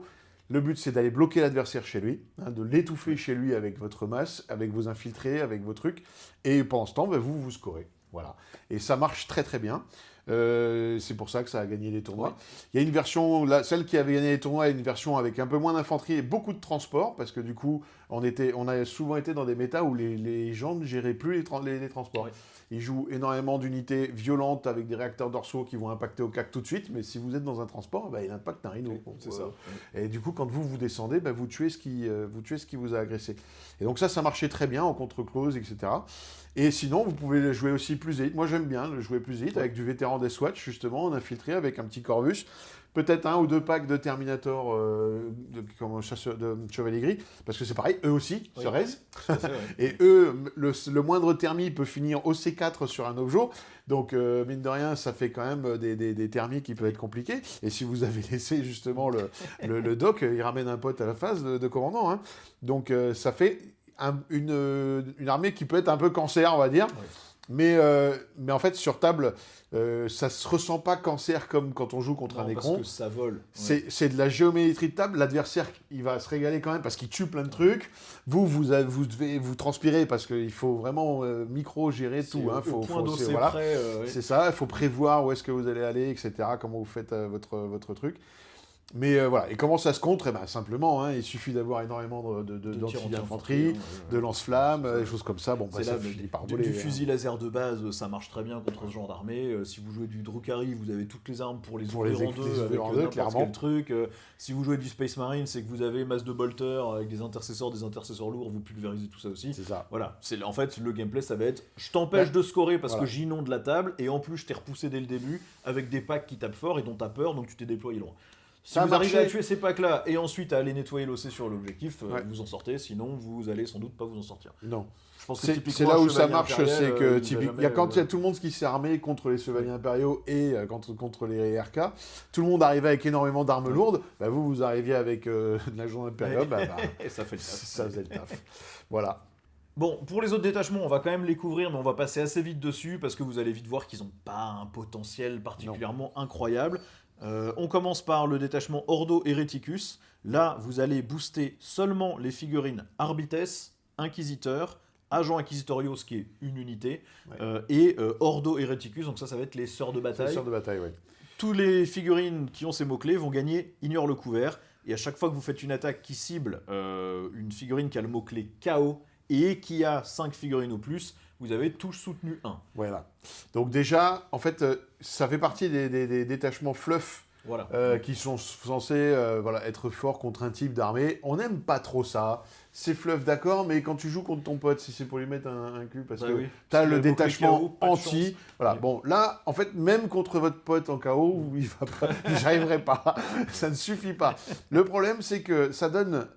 Speaker 2: Le but, c'est d'aller bloquer l'adversaire chez lui, de l'étouffer chez lui avec votre masse, avec vos infiltrés, avec vos trucs. Et pendant ce temps, vous scorez. Voilà. Et ça marche très très bien. C'est pour ça que ça a gagné les tournois. Il y a une version, celle qui avait gagné les tournois, une version avec un peu moins d'infanterie et beaucoup de transport, parce que du coup, on a souvent été dans des méta où les gens ne géraient plus les transports. Ils jouent énormément d'unités violentes avec des réacteurs dorsaux qui vont impacter au CAC tout de suite, mais si vous êtes dans un transport, il impacte un rhino.
Speaker 1: C'est ça.
Speaker 2: Et du coup, quand vous descendez, vous tuez ce qui vous a agressé. Et donc ça marchait très bien en contre-close, etc. Et sinon, vous pouvez le jouer aussi plus élite. Moi, j'aime bien le jouer plus élite avec du vétéran Deathwatch, justement, en infiltré avec un petit Corvus. Peut-être 1 ou 2 packs de Terminator comme chasseur de Chevalier Gris, parce que c'est pareil, eux aussi se raisent. Et eux, le moindre thermie peut finir au C4 sur un objet. Donc, mine de rien, ça fait quand même des thermies qui peuvent être compliquées. Et si vous avez laissé justement le doc, il ramène un pote à la phase de commandant. Donc, ça fait une armée qui peut être un peu cancer, on va dire. Mais en fait, sur table, ça se ressent pas cancer comme quand on joue contre un écron.
Speaker 1: Parce que ça vole.
Speaker 2: C'est de la géométrie de table. L'adversaire, il va se régaler quand même parce qu'il tue plein de trucs. Vous devez vous transpirer parce qu'il faut vraiment micro-gérer tout. C'est ça, il faut prévoir où est-ce que vous allez aller, etc. Comment vous faites votre truc. Mais voilà, et comment ça se contre? Simplement, il suffit d'avoir énormément d'anti-infanterie, de lance-flammes, des choses comme ça. Ça finit par voler.
Speaker 1: Du fusil laser de base, ça marche très bien contre ce genre d'armée. Si vous jouez du Drukhari, vous avez toutes les armes pour les ouvrir en deux avec n'importe quel truc. Si vous jouez du Space Marine, c'est que vous avez masse de bolters avec des intercesseurs lourds, vous pulvérisez tout ça aussi.
Speaker 2: C'est ça.
Speaker 1: Voilà, en fait, le gameplay, ça va être je t'empêche de scorer parce que j'inonde la table, et en plus, je t'ai repoussé dès le début avec des packs qui tapent fort et dont t'as peur, donc tu t'es déployé loin. Si vous arrivez à tuer ces packs-là et ensuite à aller nettoyer l'OC sur l'objectif, vous en sortez, sinon vous allez sans doute pas vous en sortir.
Speaker 2: Non.
Speaker 1: Je pense que
Speaker 2: c'est là où ça marche, c'est que quand il y a tout le monde qui s'est armé contre les chevaliers impériaux et contre les RK, tout le monde arrivait avec énormément d'armes lourdes, vous arriviez avec de la Légion impériale,
Speaker 1: et ça fait le taf.
Speaker 2: Ça faisait le taf. Voilà.
Speaker 1: Bon, pour les autres détachements, on va quand même les couvrir, mais on va passer assez vite dessus, parce que vous allez vite voir qu'ils n'ont pas un potentiel particulièrement incroyable. On commence par le détachement Ordo Hereticus. Là, vous allez booster seulement les figurines Arbites, Inquisiteur, agents inquisitoriaux, ce qui est une unité,
Speaker 2: Ouais.
Speaker 1: et Ordo Hereticus, donc ça va être les sœurs de
Speaker 2: C'est
Speaker 1: bataille.
Speaker 2: les sœurs de bataille, oui.
Speaker 1: Tous les figurines qui ont ces mots-clés vont gagner Ignore le couvert. Et à chaque fois que vous faites une attaque qui cible une figurine qui a le mot-clé KO et qui a 5 figurines ou plus, vous avez touche soutenue 1.
Speaker 2: Voilà. Donc déjà, en fait, ça fait partie des détachements fluff
Speaker 1: Voilà.
Speaker 2: qui sont censés voilà, être forts contre un type d'armée. On n'aime pas trop ça. C'est fluff, d'accord, mais quand tu joues contre ton pote, si c'est pour lui mettre un cul, parce
Speaker 1: Bah
Speaker 2: que
Speaker 1: oui.
Speaker 2: tu as
Speaker 1: Parce que
Speaker 2: le
Speaker 1: le mot-clé
Speaker 2: détachement
Speaker 1: KO, pas de
Speaker 2: anti.
Speaker 1: chance.
Speaker 2: Voilà.
Speaker 1: Oui.
Speaker 2: Bon, là, en fait, même contre votre pote en KO, il va pas, j'arriverai pas. Ça ne suffit pas. Le problème, c'est que ça donne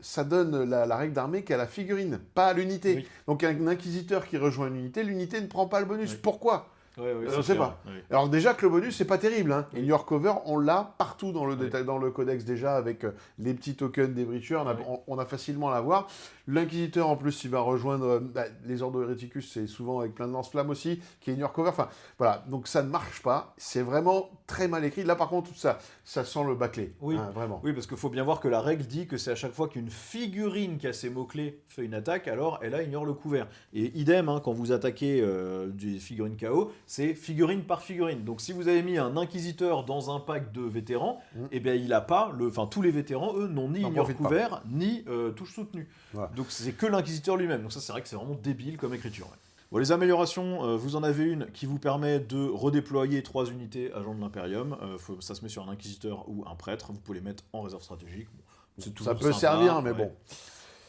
Speaker 2: la règle d'armée qu'à la figurine, pas à l'unité.
Speaker 1: Oui.
Speaker 2: Donc un inquisiteur qui rejoint l'unité ne prend pas le bonus.
Speaker 1: Oui.
Speaker 2: Pourquoi ?
Speaker 1: Ouais,
Speaker 2: Je sais pas.
Speaker 1: Oui.
Speaker 2: Alors déjà que le bonus, c'est pas terrible. Hein.
Speaker 1: Oui.
Speaker 2: Ignore Cover, on l'a partout dans le,
Speaker 1: Oui.
Speaker 2: dans le codex déjà, avec les petits tokens des breachers, on a facilement à l'avoir. L'inquisiteur, en plus, il va rejoindre les Ordo Hereticus, c'est souvent avec plein de lance-flammes aussi, qui est Ignore Cover. Enfin, voilà, donc ça ne marche pas. C'est vraiment très mal écrit. Là, par contre, ça sent le bâclé.
Speaker 1: Oui.
Speaker 2: Hein, vraiment.
Speaker 1: Oui, parce qu'il faut bien voir que la règle dit que c'est à chaque fois qu'une figurine qui a ses mots-clés fait une attaque, alors elle a Ignore le couvert. Et idem, hein, quand vous attaquez des figurines KO, c'est figurine par figurine. Donc si vous avez mis un inquisiteur dans un pack de vétérans, eh bien il a pas, enfin tous les vétérans, eux, n'ont ni
Speaker 2: N'en
Speaker 1: Ignore
Speaker 2: profitent
Speaker 1: couvert, ni touche soutenue.
Speaker 2: Voilà.
Speaker 1: Donc c'est que l'inquisiteur lui-même. Donc ça, c'est vrai que c'est vraiment débile comme écriture. Ouais. Bon, les améliorations, vous en avez une qui vous permet de redéployer 3 unités agents de l'Imperium. Ça se met sur un inquisiteur ou un prêtre. Vous pouvez les mettre en réserve stratégique. Bon, c'est
Speaker 2: Ça
Speaker 1: toujours
Speaker 2: peut
Speaker 1: sympa,
Speaker 2: servir, mais
Speaker 1: ouais.
Speaker 2: bon.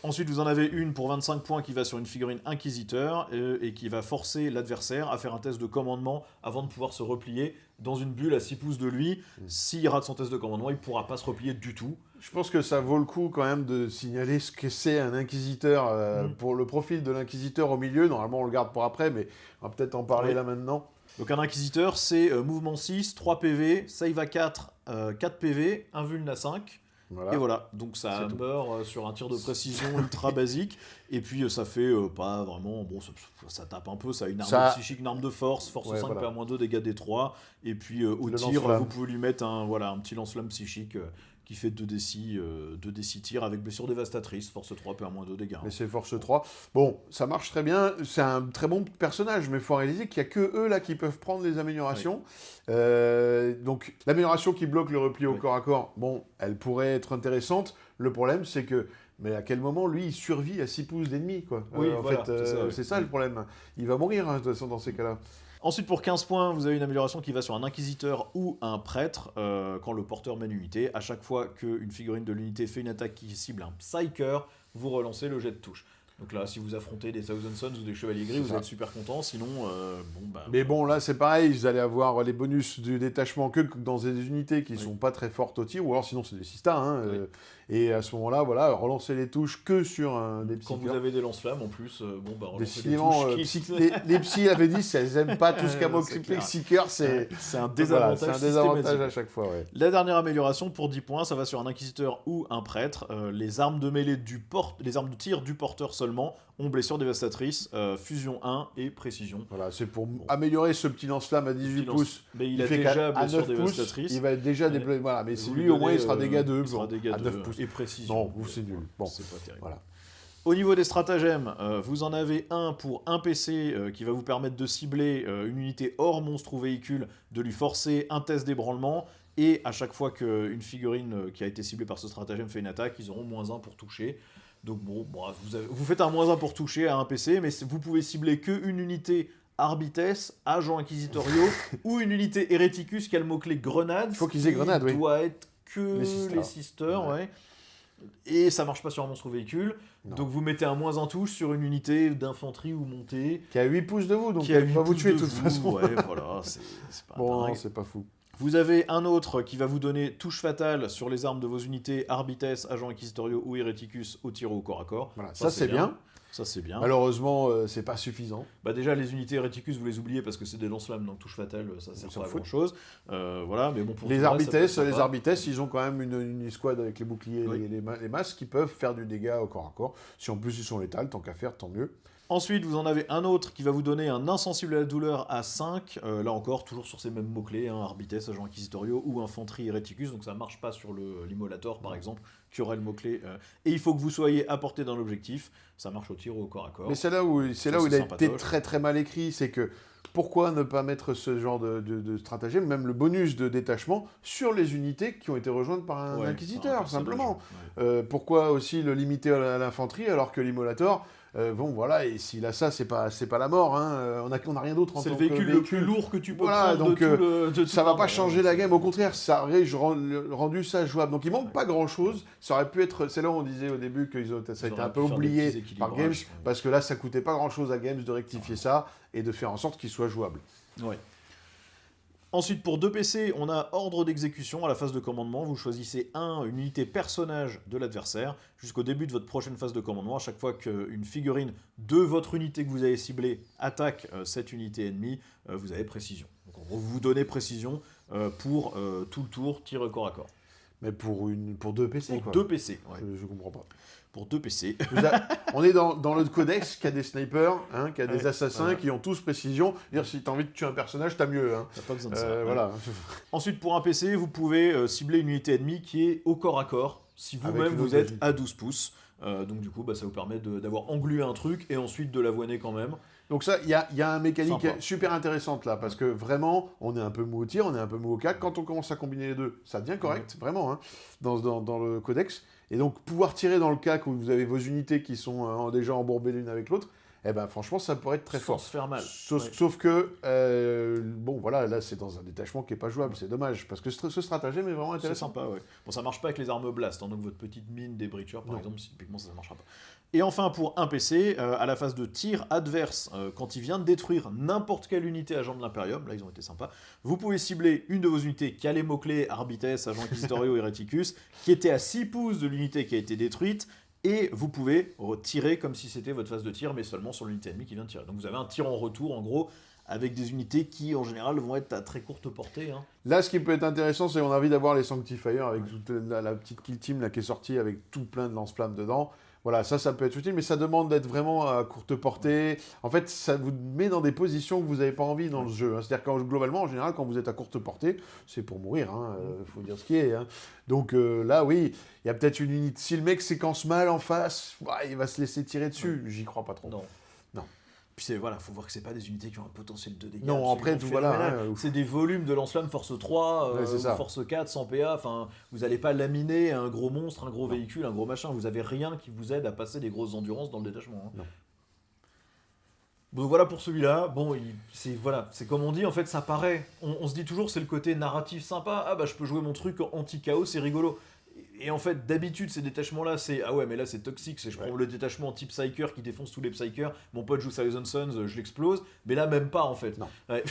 Speaker 1: Ensuite, vous en avez une pour 25 points qui va sur une figurine inquisiteur et qui va forcer l'adversaire à faire un test de commandement avant de pouvoir se replier dans une bulle à 6 pouces de lui. S'il rate son test de commandement, il ne pourra pas se replier du tout.
Speaker 2: Je pense que ça vaut le coup quand même de signaler ce que c'est un inquisiteur. Pour le profil de l'inquisiteur au milieu, normalement on le garde pour après, mais on va peut-être en parler
Speaker 1: Oui.
Speaker 2: là maintenant.
Speaker 1: Donc un inquisiteur, c'est mouvement 6, 3 PV, save à 4, 4 PV, un vuln à 5.
Speaker 2: Voilà.
Speaker 1: Et voilà, donc ça
Speaker 2: C'est tout.
Speaker 1: meurt sur un tir de précision ultra basique. Et puis ça fait pas vraiment. Bon, ça tape un peu, ça a une arme psychique, une arme de force, force
Speaker 2: Ouais,
Speaker 1: 5,
Speaker 2: voilà.
Speaker 1: PA-2, dégâts des 3. Et puis au
Speaker 2: Le
Speaker 1: tir,
Speaker 2: lance-flamme.
Speaker 1: vous pouvez lui mettre un petit lance-flamme psychique qui fait 2d6 tirs avec blessure dévastatrice, force 3, PA-2, dégâts.
Speaker 2: Mais c'est Force 3. Bon, ça marche très bien. C'est un très bon personnage, mais il faut réaliser qu'il n'y a que eux là qui peuvent prendre les améliorations. Donc, l'amélioration qui bloque le repli au
Speaker 1: Oui.
Speaker 2: corps à corps, bon, elle pourrait être intéressante. Le problème, c'est que. Mais à quel moment, lui, il survit à 6 pouces d'ennemi, quoi.
Speaker 1: Oui,
Speaker 2: en
Speaker 1: voilà,
Speaker 2: fait,
Speaker 1: c'est ça, oui.
Speaker 2: c'est ça le problème. Il va mourir, hein, de toute façon, dans ces cas-là.
Speaker 1: Ensuite, pour 15 points, vous avez une amélioration qui va sur un inquisiteur ou un prêtre quand le porteur mène l'unité. À chaque fois qu'une figurine de l'unité fait une attaque qui cible un Psyker, vous relancez le jet de touche. Donc là, si vous affrontez des Thousand Sons ou des Chevaliers Gris, vous
Speaker 2: ça.
Speaker 1: êtes super content. Sinon,
Speaker 2: Mais bon, là, c'est pareil, vous allez avoir les bonus du détachement que dans des unités qui sont pas très fortes au tir, ou alors sinon c'est des sistas. Hein,
Speaker 1: Oui.
Speaker 2: Et à ce moment-là, voilà, relancer les touches que sur des
Speaker 1: quand
Speaker 2: psycheurs.
Speaker 1: vous avez des lance-flammes, en plus, relancez
Speaker 2: Décidément,
Speaker 1: des touches qui...
Speaker 2: les psys avaient dit, elles aiment pas tout ce qu'a
Speaker 1: C'est clair.
Speaker 2: Psycheur, c'est
Speaker 1: C'est un
Speaker 2: voilà,
Speaker 1: désavantage
Speaker 2: c'est un désavantage
Speaker 1: systématique.
Speaker 2: à chaque fois. Ouais.
Speaker 1: La dernière amélioration, pour 10 points, ça va sur un inquisiteur ou un prêtre. Les armes de mêlée les armes de tir du porteur seulement ont blessure dévastatrice, fusion 1 et précision.
Speaker 2: Voilà, c'est pour améliorer ce petit lance-flamme à 18 pouces.
Speaker 1: Mais il a
Speaker 2: fait
Speaker 1: déjà
Speaker 2: qu'à
Speaker 1: blessure
Speaker 2: 9 pouces,
Speaker 1: dévastatrice.
Speaker 2: il va être déjà
Speaker 1: Ouais.
Speaker 2: débloqué. Voilà, mais
Speaker 1: Vous
Speaker 2: lui
Speaker 1: lui
Speaker 2: au moins il
Speaker 1: donnez,
Speaker 2: sera dégâts 2
Speaker 1: il sera dégâts
Speaker 2: à 9
Speaker 1: 2
Speaker 2: pouces.
Speaker 1: et précision.
Speaker 2: Non, c'est nul. Bon,
Speaker 1: C'est pas terrible.
Speaker 2: voilà.
Speaker 1: Au niveau des stratagèmes, vous en avez un pour un PC qui va vous permettre de cibler une unité hors monstre ou véhicule, de lui forcer un test d'ébranlement, et à chaque fois qu'une figurine qui a été ciblée par ce stratagème fait une attaque, ils auront -1 pour toucher. Donc bon, vous faites un -1 pour toucher à un PC, mais vous pouvez cibler qu'une unité Arbites, agents inquisitoriaux, ou une unité Hereticus qui a le mot-clé grenade.
Speaker 2: Il faut qu'ils aient grenade, oui.
Speaker 1: doit être que
Speaker 2: Les
Speaker 1: les sisters, ouais. Et ça marche pas sur un monstre ou véhicule.
Speaker 2: Non.
Speaker 1: Donc vous mettez un -1 touche sur une unité d'infanterie ou montée.
Speaker 2: Qui a 8 pouces de vous, donc
Speaker 1: qui a
Speaker 2: il va
Speaker 1: 8
Speaker 2: vous
Speaker 1: pouces
Speaker 2: tuer de
Speaker 1: de
Speaker 2: toute
Speaker 1: vous.
Speaker 2: façon.
Speaker 1: Ouais, voilà, c'est pas
Speaker 2: Bon,
Speaker 1: dingue.
Speaker 2: c'est pas fou.
Speaker 1: Vous avez un autre qui va vous donner touche fatale sur les armes de vos unités Arbites, agents inquisitoriaux ou Hereticus au tir au corps à corps.
Speaker 2: Voilà, ça c'est bien.
Speaker 1: Ça c'est bien.
Speaker 2: Malheureusement, c'est pas suffisant.
Speaker 1: Bah déjà les unités Hereticus vous les oubliez parce que c'est des lance-flammes donc touche fatale ça sert
Speaker 2: s'en
Speaker 1: pas à
Speaker 2: fout.
Speaker 1: grand chose. Voilà, mais bon pour
Speaker 2: Les
Speaker 1: tout le reste, ça peut être
Speaker 2: Arbites,
Speaker 1: sympa.
Speaker 2: ils ont quand même une escouade avec les boucliers
Speaker 1: Oui.
Speaker 2: et les masses qui peuvent faire du dégât au corps à corps. Si en plus ils sont létals, tant qu'à faire, tant mieux.
Speaker 1: Ensuite, vous en avez un autre qui va vous donner un insensible à la douleur à 5. Là encore, toujours sur ces mêmes mots-clés, Arbites, agents inquisitoriaux ou infanterie Hereticus. Donc ça marche pas sur l'immolator par exemple, qui aura le mot-clé. Et il faut que vous soyez à portée d'un objectif. Ça marche au tir ou au corps à corps.
Speaker 2: Mais c'est là où il a
Speaker 1: sympatoche.
Speaker 2: été très très mal écrit, c'est que pourquoi ne pas mettre ce genre de stratagème, même le bonus de détachement, sur les unités qui ont été rejointes par un
Speaker 1: Ouais,
Speaker 2: inquisiteur,
Speaker 1: c'est un
Speaker 2: simplement.
Speaker 1: personnage,
Speaker 2: Pourquoi aussi le limiter à l'infanterie alors que l'immolator, bon voilà, et s'il a ça, c'est pas la mort, hein. On a rien d'autre en
Speaker 1: c'est
Speaker 2: tant
Speaker 1: le
Speaker 2: que
Speaker 1: véhicule le plus lourd que tu peux
Speaker 2: Voilà,
Speaker 1: prendre
Speaker 2: donc,
Speaker 1: de tout
Speaker 2: ça va
Speaker 1: l'armée,
Speaker 2: pas
Speaker 1: hein.
Speaker 2: changer la game, au contraire, ça aurait rendu ça jouable. Donc il manque pas grand chose, ça aurait pu être, c'est là où on disait au début que ça a été un peu oublié par Games, parce que là ça coûtait pas grand chose à Games de rectifier ça et de faire en sorte qu'il soit jouable.
Speaker 1: Ouais. Ensuite, pour 2 PC, on a ordre d'exécution à la phase de commandement. Vous choisissez une unité personnage de l'adversaire. Jusqu'au début de votre prochaine phase de commandement, à chaque fois qu'une figurine de votre unité que vous avez ciblée attaque cette unité ennemie, vous avez précision. Donc, en gros, vous donnez précision pour tout le tour, tir corps à corps.
Speaker 2: Mais pour 2 PC,
Speaker 1: Pour
Speaker 2: quoi.
Speaker 1: 2 PC, ouais.
Speaker 2: Je comprends pas.
Speaker 1: Pour 2 PC.
Speaker 2: On est dans le codex qui a des snipers, hein, qui a des assassins,
Speaker 1: ouais.
Speaker 2: qui ont tous précision. Dire si t'as envie de tuer un personnage, t'as mieux. Hein.
Speaker 1: T'as pas besoin de ça.
Speaker 2: Voilà.
Speaker 1: Ensuite, pour un PC, vous pouvez cibler une unité ennemie qui est au corps à corps, si vous-même vous êtes à 12 pouces. Donc du coup, ça vous permet d'avoir englué un truc et ensuite de l'avoiner quand même.
Speaker 2: Donc ça, il y a un mécanique
Speaker 1: Sympa.
Speaker 2: super intéressante là, parce que vraiment, on est un peu mou au tir, on est un peu mou au cac. Quand on commence à combiner les deux, ça devient correct, vraiment, hein, dans le codex. Et donc, pouvoir tirer dans le cac où vous avez vos unités qui sont déjà embourbées l'une avec l'autre, eh ben franchement, ça pourrait être très fort.
Speaker 1: Sans se faire mal.
Speaker 2: Sauf que, bon voilà, là c'est dans un détachement qui est pas jouable, c'est dommage, parce que ce stratagème est vraiment
Speaker 1: C'est
Speaker 2: intéressant.
Speaker 1: sympa, ouais. Bon, ça marche pas avec les armes blast, hein, donc votre petite mine des breachers, par exemple, typiquement, ça marchera pas. Et enfin, pour un PC, à la phase de tir adverse, quand il vient de détruire n'importe quelle unité agent de l'Imperium, là ils ont été sympas, vous pouvez cibler une de vos unités qui a les mots-clés Arbites, Agent Inquisitorio, Hereticus, qui était à 6 pouces de l'unité qui a été détruite, et vous pouvez tirer comme si c'était votre phase de tir, mais seulement sur l'unité ennemie qui vient de tirer. Donc vous avez un tir en retour, en gros, avec des unités qui, en général, vont être à très courte portée. Hein.
Speaker 2: Là, ce qui peut être intéressant, c'est qu'on a envie d'avoir les Sanctifiers avec toute la petite kill team là, qui est sortie avec tout plein de lance-flammes dedans. Voilà, ça peut être utile, mais ça demande d'être vraiment à courte portée. En fait, ça vous met dans des positions que vous n'avez pas envie dans le jeu. Hein. C'est-à-dire que globalement, en général, quand vous êtes à courte portée, c'est pour mourir. Il faut dire ce qui est. Hein. Donc là, oui, il y a peut-être une unité. Si le mec séquence mal en face, il va se laisser tirer dessus. J'y crois pas trop.
Speaker 1: Non. Puis voilà, faut voir que c'est pas des unités qui ont un potentiel de dégâts.
Speaker 2: Non, après, tout voilà.
Speaker 1: C'est des volumes de lance-flamme force 3, force 4, 100 PA. Enfin, vous allez pas laminer un gros monstre, un gros véhicule, un gros machin. Vous avez rien qui vous aide à passer des grosses endurances dans le détachement. Hein.
Speaker 2: Non.
Speaker 1: Donc voilà pour celui-là. Bon, c'est comme on dit, en fait, ça paraît. On se dit toujours, c'est le côté narratif sympa. Ah bah, je peux jouer mon truc anti-chaos, c'est rigolo. Et en fait, d'habitude, ces détachements-là, c'est ah ouais, mais là c'est toxique. Je prends le détachement type Psyker qui défonce tous les Psykers. Mon pote joue Thousand Sons, je l'explose. Mais là, même pas en fait.
Speaker 2: Non.
Speaker 1: Ouais.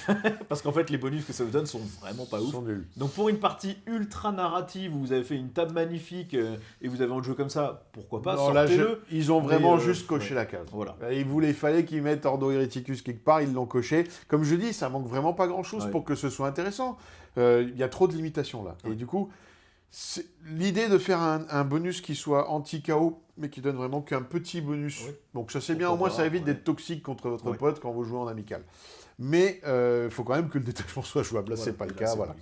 Speaker 1: Parce qu'en fait, les bonus que ça vous donne sont vraiment pas ouf.
Speaker 2: Sont nuls.
Speaker 1: Donc pour une partie ultra narrative où vous avez fait une table magnifique et vous avez envie de jouer comme ça, pourquoi pas, sortez-le.
Speaker 2: Ils ont vraiment juste coché la case.
Speaker 1: Voilà.
Speaker 2: Il fallait qu'ils mettent Ordo Hereticus quelque part, ils l'ont coché. Comme je dis, ça manque vraiment pas grand-chose pour que ce soit intéressant. Il y a trop de limitations là. Et du coup, l'idée de faire un bonus qui soit anti-KO, mais qui donne vraiment qu'un petit bonus. Oui. Donc ça c'est bien, au moins ça évite d'être toxique contre votre pote quand vous jouez en amical. Mais il faut quand même que le détachement soit jouable. Là, c'est pas le cas. Voilà.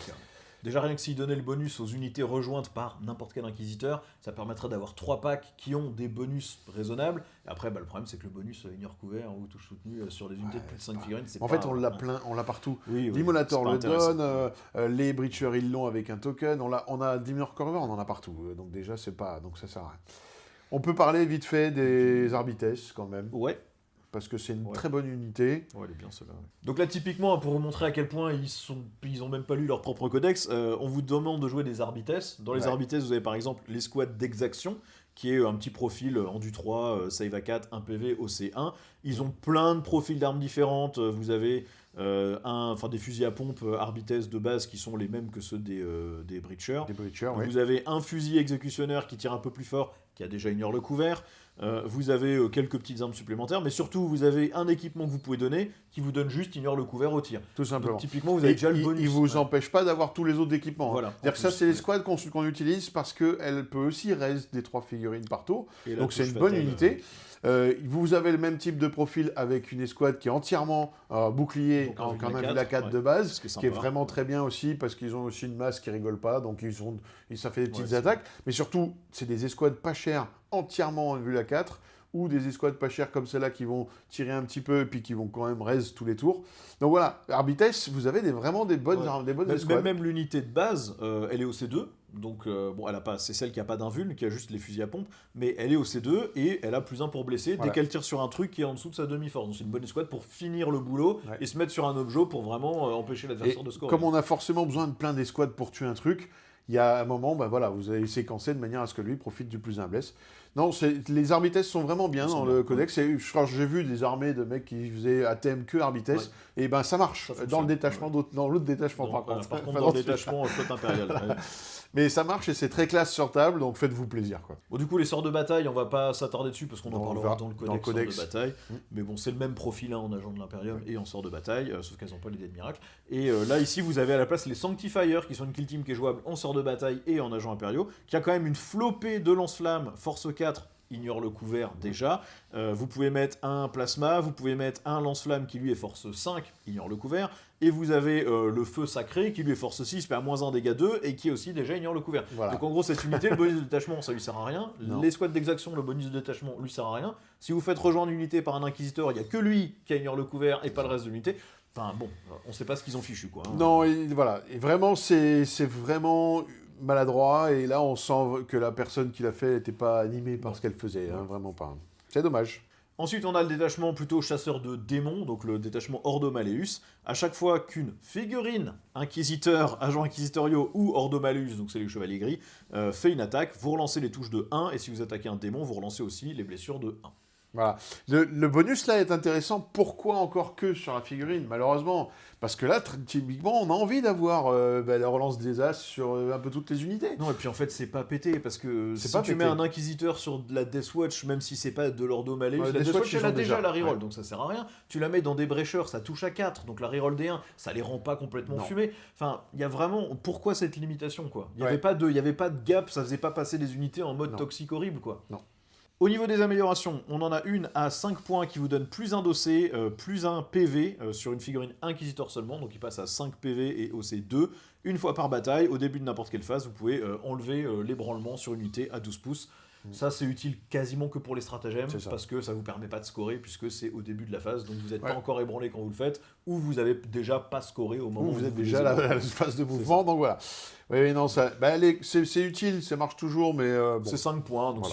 Speaker 1: Déjà, rien que s'il donnait le bonus aux unités rejointes par n'importe quel inquisiteur, ça permettrait d'avoir 3 packs qui ont des bonus raisonnables. Et après, le problème, c'est que le bonus ignore couvert ou touche soutenue sur les unités de plus de 5 figurines, c'est
Speaker 2: en fait, on l'a plein, on l'a partout.
Speaker 1: L'Immolator
Speaker 2: le donne, les Breachers, ils l'ont avec un token. On a Dimir Corver, on en a partout. Donc déjà, c'est pas... Donc ça sert à rien. On peut parler vite fait des Arbites, quand même.
Speaker 1: Ouais.
Speaker 2: Parce que c'est une très bonne unité.
Speaker 1: Ouais, elle est bien celle-là. Ouais. Donc là, typiquement, pour vous montrer à quel point ils ont même pas lu leur propre codex, on vous demande de jouer des Arbites. Dans les Arbites, vous avez par exemple l'escouade d'exaction, qui est un petit profil en du 3, save à 4, 1 PV, OC1. Ils ont plein de profils d'armes différentes. Vous avez des fusils à pompe Arbites de base qui sont les mêmes que ceux des Breachers.
Speaker 2: Des Breachers,
Speaker 1: Vous avez un fusil exécutionnaire qui tire un peu plus fort qui a déjà ignore le couvert. Vous avez quelques petites armes supplémentaires, mais surtout vous avez un équipement que vous pouvez donner qui vous donne juste ignore le couvert au tir.
Speaker 2: Tout simplement.
Speaker 1: Donc, typiquement, vous avez déjà le bonus.
Speaker 2: Il vous empêche pas d'avoir tous les autres équipements.
Speaker 1: Voilà,
Speaker 2: C'est-à-dire que ça, c'est les squads qu'on utilise parce qu'elle peut aussi raise des 3 figurines par tour. Donc c'est une bonne unité. Vous avez le même type de profil avec une escouade qui est entièrement bouclier en vue la 4 de base, qui est vraiment très bien aussi parce qu'ils ont aussi une masse qui rigole pas, donc ça fait des petites attaques. Mais surtout, c'est des escouades pas chères entièrement en vue la 4 ou des escouades pas chères comme celle-là qui vont tirer un petit peu et puis qui vont quand même raise tous les tours. Donc voilà, Arbites, vous avez vraiment des bonnes escouades.
Speaker 1: Même l'unité de base, elle est au C2. Donc, bon, elle a pas, c'est celle qui n'a pas d'invuln, qui a juste les fusils à pompe, mais elle est au C2 et elle a +1 pour blesser dès qu'elle tire sur un truc qui est en dessous de sa demi-force. Donc, c'est une bonne escouade pour finir le boulot et se mettre sur un objet pour vraiment empêcher l'adversaire de scorer.
Speaker 2: Comme on a forcément besoin de plein d'escouades pour tuer un truc, il y a un moment, vous allez séquencer de manière à ce que lui profite du +1 blesse. Non, les Arbites sont vraiment bien dans le codex. J'ai vu des armées de mecs qui faisaient ATM que Arbites, et ça marche dans le détachement, dans l'autre détachement par contre.
Speaker 1: Par contre, dans le détachement flotte impériale.
Speaker 2: Mais ça marche et c'est très classe sur table, donc faites-vous plaisir.
Speaker 1: Bon, du coup, les sorts de bataille, on va pas s'attarder dessus parce qu'on en parlera dans le codex. Sorts de bataille. Mais bon, c'est le même profil en agent de l'Imperium et en sort de bataille, sauf qu'elles n'ont pas les dés de miracle. Et là, ici, vous avez à la place les Sanctifiers, qui sont une kill team qui est jouable en sort de bataille et en agent impériaux, qui a quand même une flopée de lance-flammes, force 4, ignore le couvert déjà. Vous pouvez mettre un plasma, vous pouvez mettre un lance-flamme qui lui est force 5, ignore le couvert, et vous avez le feu sacré qui lui est force 6, mais à -1 dégâts 2, et qui aussi déjà ignore le couvert. Voilà. Donc en gros, cette unité, le bonus de détachement, ça lui sert à rien. L'escouade d'exaction, le bonus de détachement, lui sert à rien. Si vous faites rejoindre une unité par un inquisiteur, il n'y a que lui qui ignore le couvert et pas le reste de l'unité. Enfin bon, on sait pas ce qu'ils ont fichu quoi.
Speaker 2: Non, et voilà. Et vraiment, c'est vraiment maladroit, et là on sent que la personne qui l'a fait n'était pas animée par ce qu'elle faisait, vraiment pas. C'est dommage.
Speaker 1: Ensuite, on a le détachement plutôt chasseur de démons, donc le détachement Ordo Malleus. À chaque fois qu'une figurine, inquisiteur, agent inquisitorio ou Ordo Malleus, donc c'est les chevaliers gris, fait une attaque, vous relancez les touches de 1, et si vous attaquez un démon, vous relancez aussi les blessures de 1.
Speaker 2: Voilà. Le bonus là est intéressant. Pourquoi encore que sur la figurine, malheureusement? Parce que là, typiquement, on a envie d'avoir la relance des As sur un peu toutes les unités.
Speaker 1: Non, et puis en fait, c'est pas pété, parce que si tu mets un inquisiteur sur de la Deathwatch, même si c'est pas de l'Ordo Malleus, la Deathwatch, elle a déjà la reroll, donc ça sert à rien. Tu la mets dans des brécheurs, ça touche à 4, donc la reroll des 1, ça les rend pas complètement fumés. Enfin, il y a vraiment... Pourquoi cette limitation, quoi? Il y avait pas de gap, ça faisait pas passer les unités en mode toxique horrible, quoi.
Speaker 2: Non.
Speaker 1: Au niveau des améliorations, on en a une à 5 points qui vous donne +1 d'OC, +1 PV sur une figurine inquisiteur seulement, donc il passe à 5 PV et OC 2. Une fois par bataille, au début de n'importe quelle phase, vous pouvez enlever l'ébranlement sur une unité à 12 pouces. Ça, c'est utile quasiment que pour les stratagèmes, parce que ça vous permet pas de scorer, puisque c'est au début de la phase, donc vous n'êtes pas encore ébranlé quand vous le faites, ou vous avez déjà pas scoré au moment où vous êtes
Speaker 2: déjà à la phase de mouvement, donc voilà. Oui, non, c'est utile, ça marche toujours, mais bon.
Speaker 1: C'est 5 points, donc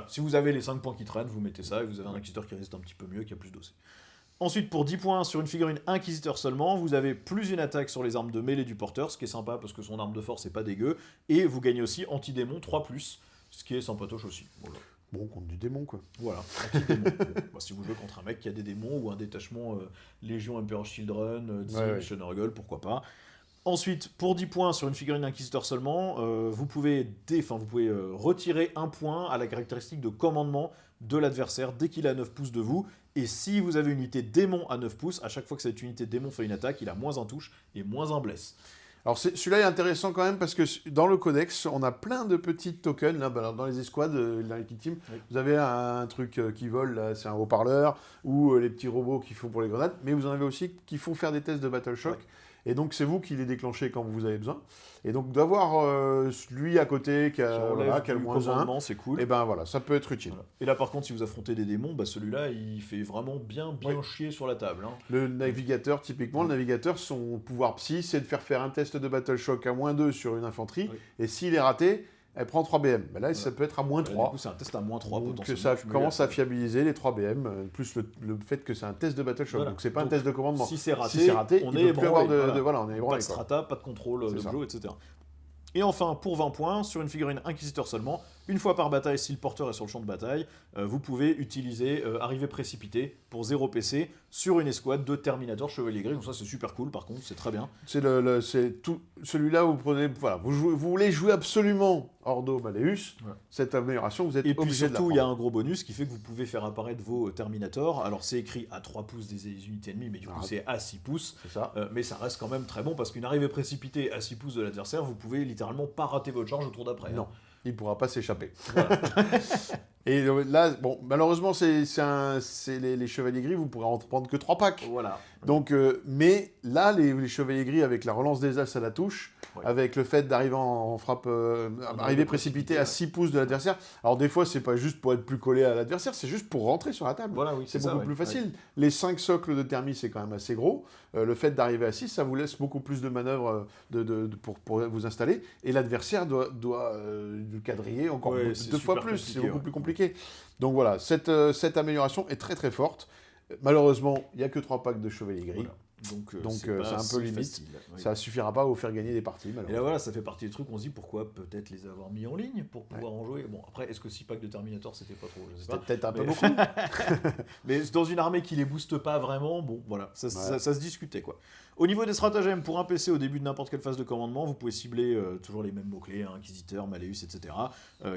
Speaker 1: si vous avez les 5 points qui traînent, vous mettez ça, et vous avez un inquisiteur qui résiste un petit peu mieux, qui a plus d'OC. Ensuite, pour 10 points sur une figurine inquisiteur seulement, vous avez plus une attaque sur les armes de mêlée du porteur, ce qui est sympa parce que son arme de force n'est pas dégueu, et vous gagnez aussi anti-démon 3+, ce qui est sympatoche aussi. Voilà.
Speaker 2: Bon, contre du démon, quoi.
Speaker 1: Voilà, anti-démon. Si vous jouez contre un mec qui a des démons ou un détachement Légion Emperor's Children, Shadowruggle, pourquoi pas. Ensuite, pour 10 points sur une figurine inquisiteur seulement, vous pouvez retirer 1 point à la caractéristique de commandement de l'adversaire dès qu'il est à 9 pouces de vous. Et si vous avez une unité démon à 9 pouces, à chaque fois que cette unité démon fait une attaque, il a -1 touche et -1 blesse.
Speaker 2: Alors celui-là est intéressant quand même parce que dans le codex, on a plein de petits tokens. Là, dans les escouades, dans l'équipe team, vous avez un truc qui vole, là, c'est un haut-parleur, ou les petits robots qui font pour les grenades, mais vous en avez aussi qui font faire des tests de Battle Shock. Et donc c'est vous qui les déclenchez quand vous avez besoin. Et donc d'avoir lui à côté qui a le -1,
Speaker 1: c'est cool.
Speaker 2: Et ben voilà, ça peut être utile.
Speaker 1: Voilà. Et là par contre, si vous affrontez des démons, celui-là il fait vraiment bien chier sur la table.
Speaker 2: Le navigateur, typiquement, le navigateur, son pouvoir psy, c'est de faire un test de Battle Shock à -2 sur une infanterie. Et s'il est raté, elle prend 3 BM. Mais là, ça peut être à -3.
Speaker 1: Du coup, c'est un test à -3 potentiellement.
Speaker 2: Donc ça commence à fiabiliser les 3 BM, plus le fait que c'est un test de Battle Shock. Donc c'est pas un test de commandement.
Speaker 1: Si c'est raté, on est ébranlé.
Speaker 2: On est ébranlé.
Speaker 1: Pas de strata, pas de contrôle d'objet, etc. Et enfin, pour 20 points, sur une figurine inquisiteur seulement, Une fois par bataille, si le porteur est sur le champ de bataille, vous pouvez utiliser arrivée précipitée pour 0 PC sur une escouade de Terminator Chevalier Gris. Donc ça c'est super cool par contre, c'est très bien.
Speaker 2: C'est tout celui-là vous prenez voilà, vous voulez jouer absolument Ordo Malleus, cette amélioration vous êtes
Speaker 1: Et puis
Speaker 2: obligé de la
Speaker 1: surtout,
Speaker 2: prendre.
Speaker 1: il y a un gros bonus qui fait que vous pouvez faire apparaître vos Terminators. Alors c'est écrit à 3 pouces des unités ennemies, mais du coup c'est à 6 pouces.
Speaker 2: C'est ça.
Speaker 1: Mais ça reste quand même très bon parce qu'une arrivée précipitée à 6 pouces de l'adversaire, vous pouvez littéralement pas rater votre charge au tour d'après.
Speaker 2: Non, il ne pourra pas s'échapper.
Speaker 1: Voilà.
Speaker 2: Et là, bon, malheureusement, c'est les Chevaliers Gris, vous pourrez en prendre que 3 packs.
Speaker 1: Voilà.
Speaker 2: Donc, mais là, les Chevaliers Gris, avec la relance des As à la touche, avec le fait d'arriver en frappe, arriver précipité à 6 pouces de l'adversaire. Alors, des fois, c'est pas juste pour être plus collé à l'adversaire, c'est juste pour rentrer sur la table.
Speaker 1: Voilà, oui,
Speaker 2: c'est
Speaker 1: ça,
Speaker 2: beaucoup
Speaker 1: ouais.
Speaker 2: plus facile. Les 5 socles de thermie, c'est quand même assez gros. Le fait d'arriver à 6, ça vous laisse beaucoup plus de manœuvres pour vous installer. Et l'adversaire doit du quadriller encore 2 fois plus. C'est beaucoup plus compliqué. Donc voilà, cette amélioration est très très forte. Malheureusement, il n'y a que 3 packs de Chevaliers Gris.
Speaker 1: Voilà. Donc
Speaker 2: c'est un peu limite.
Speaker 1: Facile, oui.
Speaker 2: Ça ne suffira pas à vous faire gagner des parties.
Speaker 1: Et là voilà, ça fait partie des trucs, on se dit pourquoi peut-être les avoir mis en ligne pour pouvoir en jouer. Bon, après, est-ce que 6 packs de Terminator c'était pas trop? Je sais pas.
Speaker 2: Peut-être un peu
Speaker 1: Mais-
Speaker 2: beaucoup.
Speaker 1: Mais dans une armée qui les booste pas vraiment, bon voilà, ça se discutait quoi. Au niveau des stratagèmes, pour un PC au début de n'importe quelle phase de commandement, vous pouvez cibler toujours les mêmes mots-clés, Inquisiteur, Malleus, etc.,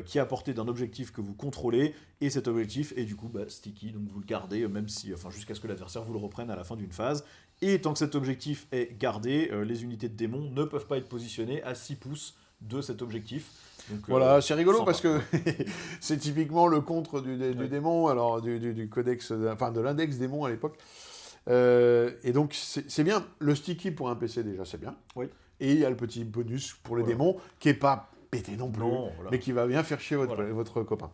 Speaker 1: qui est apporté d'un objectif que vous contrôlez, et cet objectif est du coup sticky, donc vous le gardez, même si, jusqu'à ce que l'adversaire vous le reprenne à la fin d'une phase. Et tant que cet objectif est gardé, les unités de démons ne peuvent pas être positionnées à 6 pouces de cet objectif. Donc,
Speaker 2: voilà, c'est rigolo
Speaker 1: sympa.
Speaker 2: parce que c'est typiquement le contre du démon, alors du codex, enfin de l'index démon à l'époque. Et donc c'est bien, le sticky pour un PC déjà c'est bien.
Speaker 1: Oui.
Speaker 2: Et il y a le petit bonus pour les démons qui est pas pété non plus, mais qui va bien faire chier votre copain.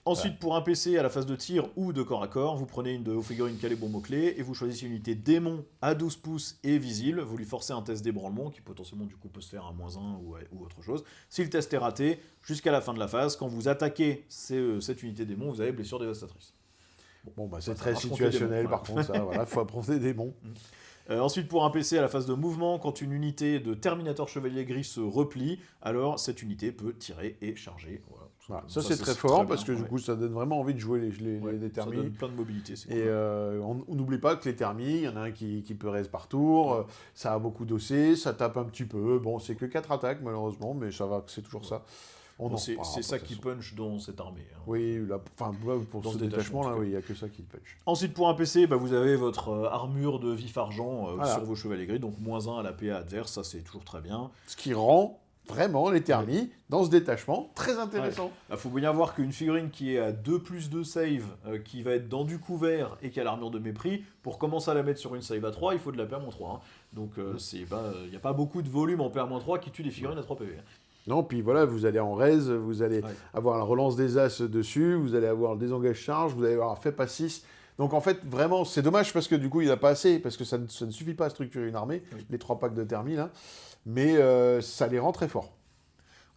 Speaker 1: Ensuite, pour un PC à la phase de tir ou de corps à corps, vous prenez une de vos figurines qui a les bons mots-clés et vous choisissez une unité démon à 12 pouces et visible. Vous lui forcez un test d'ébranlement qui potentiellement du coup peut se faire à -1 ou autre chose. Si le test est raté, jusqu'à la fin de la phase, quand vous attaquez cette unité démon, vous avez blessure dévastatrice.
Speaker 2: Bon, c'est très situationnel par contre, ça, voilà, faut apprendre des démons.
Speaker 1: Ensuite, pour un PC à la phase de mouvement, quand une unité de Terminator Chevalier Gris se replie, alors cette unité peut tirer et charger. Voilà.
Speaker 2: Ça c'est très fort
Speaker 1: très
Speaker 2: parce que
Speaker 1: bien,
Speaker 2: du coup ça donne vraiment envie de jouer les
Speaker 1: ça
Speaker 2: thermies.
Speaker 1: donne plein de mobilité. C'est
Speaker 2: Et
Speaker 1: cool.
Speaker 2: on n'oublie pas que les thermies, il y en a un qui peut raise par tour, ça a beaucoup d'OC, ça tape un petit peu. Bon, c'est que 4 attaques malheureusement, mais ça va, c'est toujours ça.
Speaker 1: C'est ça qui punch dans cette armée.
Speaker 2: Oui, pour
Speaker 1: Dans
Speaker 2: ce
Speaker 1: ce détachement,
Speaker 2: détachement-là, oui, il n'y a que ça qui punch.
Speaker 1: Ensuite, pour un PC, vous avez votre armure de vif argent
Speaker 2: Voilà.
Speaker 1: sur vos chevaliers gris, donc -1 à la PA adverse, ça c'est toujours très bien.
Speaker 2: Ce qui rend vraiment les thermies dans ce détachement très intéressant.
Speaker 1: Il faut bien voir qu'une figurine qui est à 2+2 save, qui va être dans du couvert et qui a l'armure de mépris, pour commencer à la mettre sur une save à 3, il faut de la PA-3. Hein. Donc il n'y a pas beaucoup de volume en PA-3 qui tue des figurines à 3 PV.
Speaker 2: Non, puis voilà, vous allez en raise, vous allez avoir la relance des As dessus, vous allez avoir le désengage charge, vous allez avoir fait pas 6. Donc en fait, vraiment, c'est dommage parce que du coup, il n'a pas assez, parce que ça ne suffit pas à structurer une armée, les 3 packs de thermie là, mais ça les rend très forts.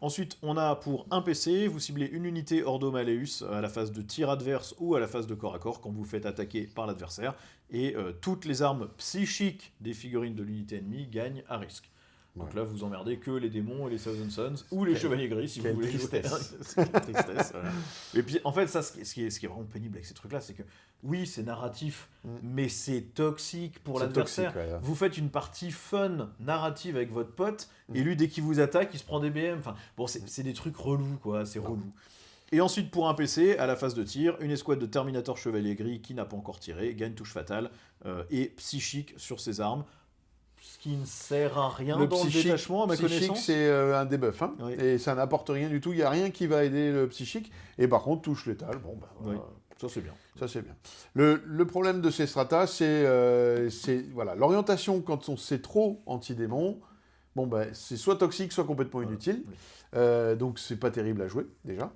Speaker 1: Ensuite, on a pour un PC, vous ciblez une unité Ordo Malleus à la phase de tir adverse ou à la phase de corps à corps quand vous faites attaquer par l'adversaire, et toutes les armes psychiques des figurines de l'unité ennemie gagnent à risque. Donc là, vous emmerdez que les démons et les Thousand Sons, ou les Chevaliers Gris, si vous voulez jouer. Quelle tristesse. Voilà. Et puis, en fait, ça, ce qui est vraiment pénible avec ces trucs-là, c'est que, oui, c'est narratif, mais c'est toxique pour l'adversaire. Vous faites une partie fun, narrative avec votre pote, et lui, dès qu'il vous attaque, il se prend des BM. Enfin, bon, c'est des trucs relous, quoi, c'est relou. Et ensuite, pour un PC, à la phase de tir, une escouade de Terminator Chevalier Gris qui n'a pas encore tiré, gagne touche fatale, et psychique sur ses armes. Ce qui ne sert à rien dans le détachement, à ma connaissance.
Speaker 2: Le psychique, c'est un debuff, hein, et ça n'apporte rien du tout. Il n'y a rien qui va aider le psychique. Et par contre, touche létale, voilà.
Speaker 1: Ça c'est bien.
Speaker 2: Ça c'est bien. Le problème de ces stratas, c'est voilà, l'orientation quand c'est trop anti-démon. C'est soit toxique, soit complètement inutile. Donc c'est pas terrible à jouer déjà.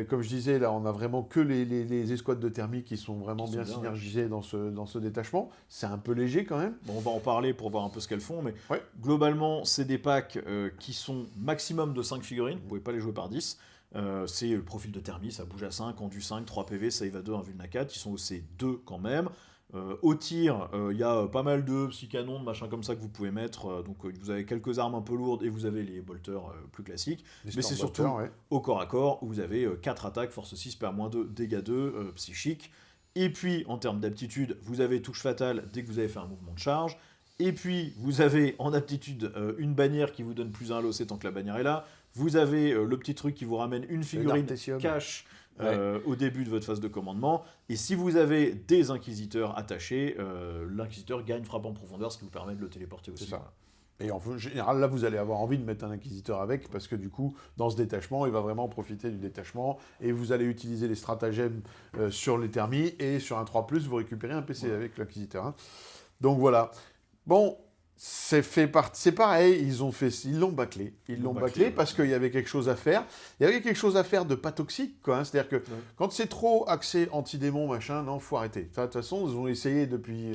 Speaker 2: Comme je disais, là, on a vraiment que les escouades de thermie qui sont vraiment bien synergisées dans ce détachement. C'est un peu léger quand même.
Speaker 1: Bon, on va en parler pour voir un peu ce qu'elles font, mais globalement, c'est des packs qui sont maximum de 5 figurines. Vous ne pouvez pas les jouer par 10. C'est le profil de thermie, ça bouge à 5, endu 5, 3 PV, save à 2, un vulna 4. Ils sont au C2 quand même. Au tir, il y a pas mal de petits canons, de machins comme ça que vous pouvez mettre. Donc vous avez quelques armes un peu lourdes et vous avez les bolters plus classiques. Mais c'est surtout au corps à corps où vous avez 4 attaques, force 6, PA-2, dégâts 2, psychique. Et puis en termes d'aptitude, vous avez touche fatale dès que vous avez fait un mouvement de charge. Et puis vous avez en aptitude une bannière qui vous donne plus 1 à l'OC tant que la bannière est là. Vous avez le petit truc qui vous ramène une figurine cash. Au début de votre phase de commandement. Et si vous avez des inquisiteurs attachés, l'inquisiteur gagne frappe en profondeur, ce qui vous permet de le téléporter aussi.
Speaker 2: C'est ça. Et en général, là, vous allez avoir envie de mettre un inquisiteur avec, parce que du coup, dans ce détachement, il va vraiment profiter du détachement, et vous allez utiliser les stratagèmes sur les thermies, et sur un 3+, vous récupérez un PC avec l'inquisiteur. Hein. Donc voilà. Bon, c'est pareil, ils l'ont bâclé. Ils l'ont bâclé parce qu'il y avait quelque chose à faire. Il y avait quelque chose à faire de pas toxique, quoi. Hein. C'est-à-dire que quand c'est trop axé anti-démon, machin, non, faut arrêter. De toute façon, ils ont essayé depuis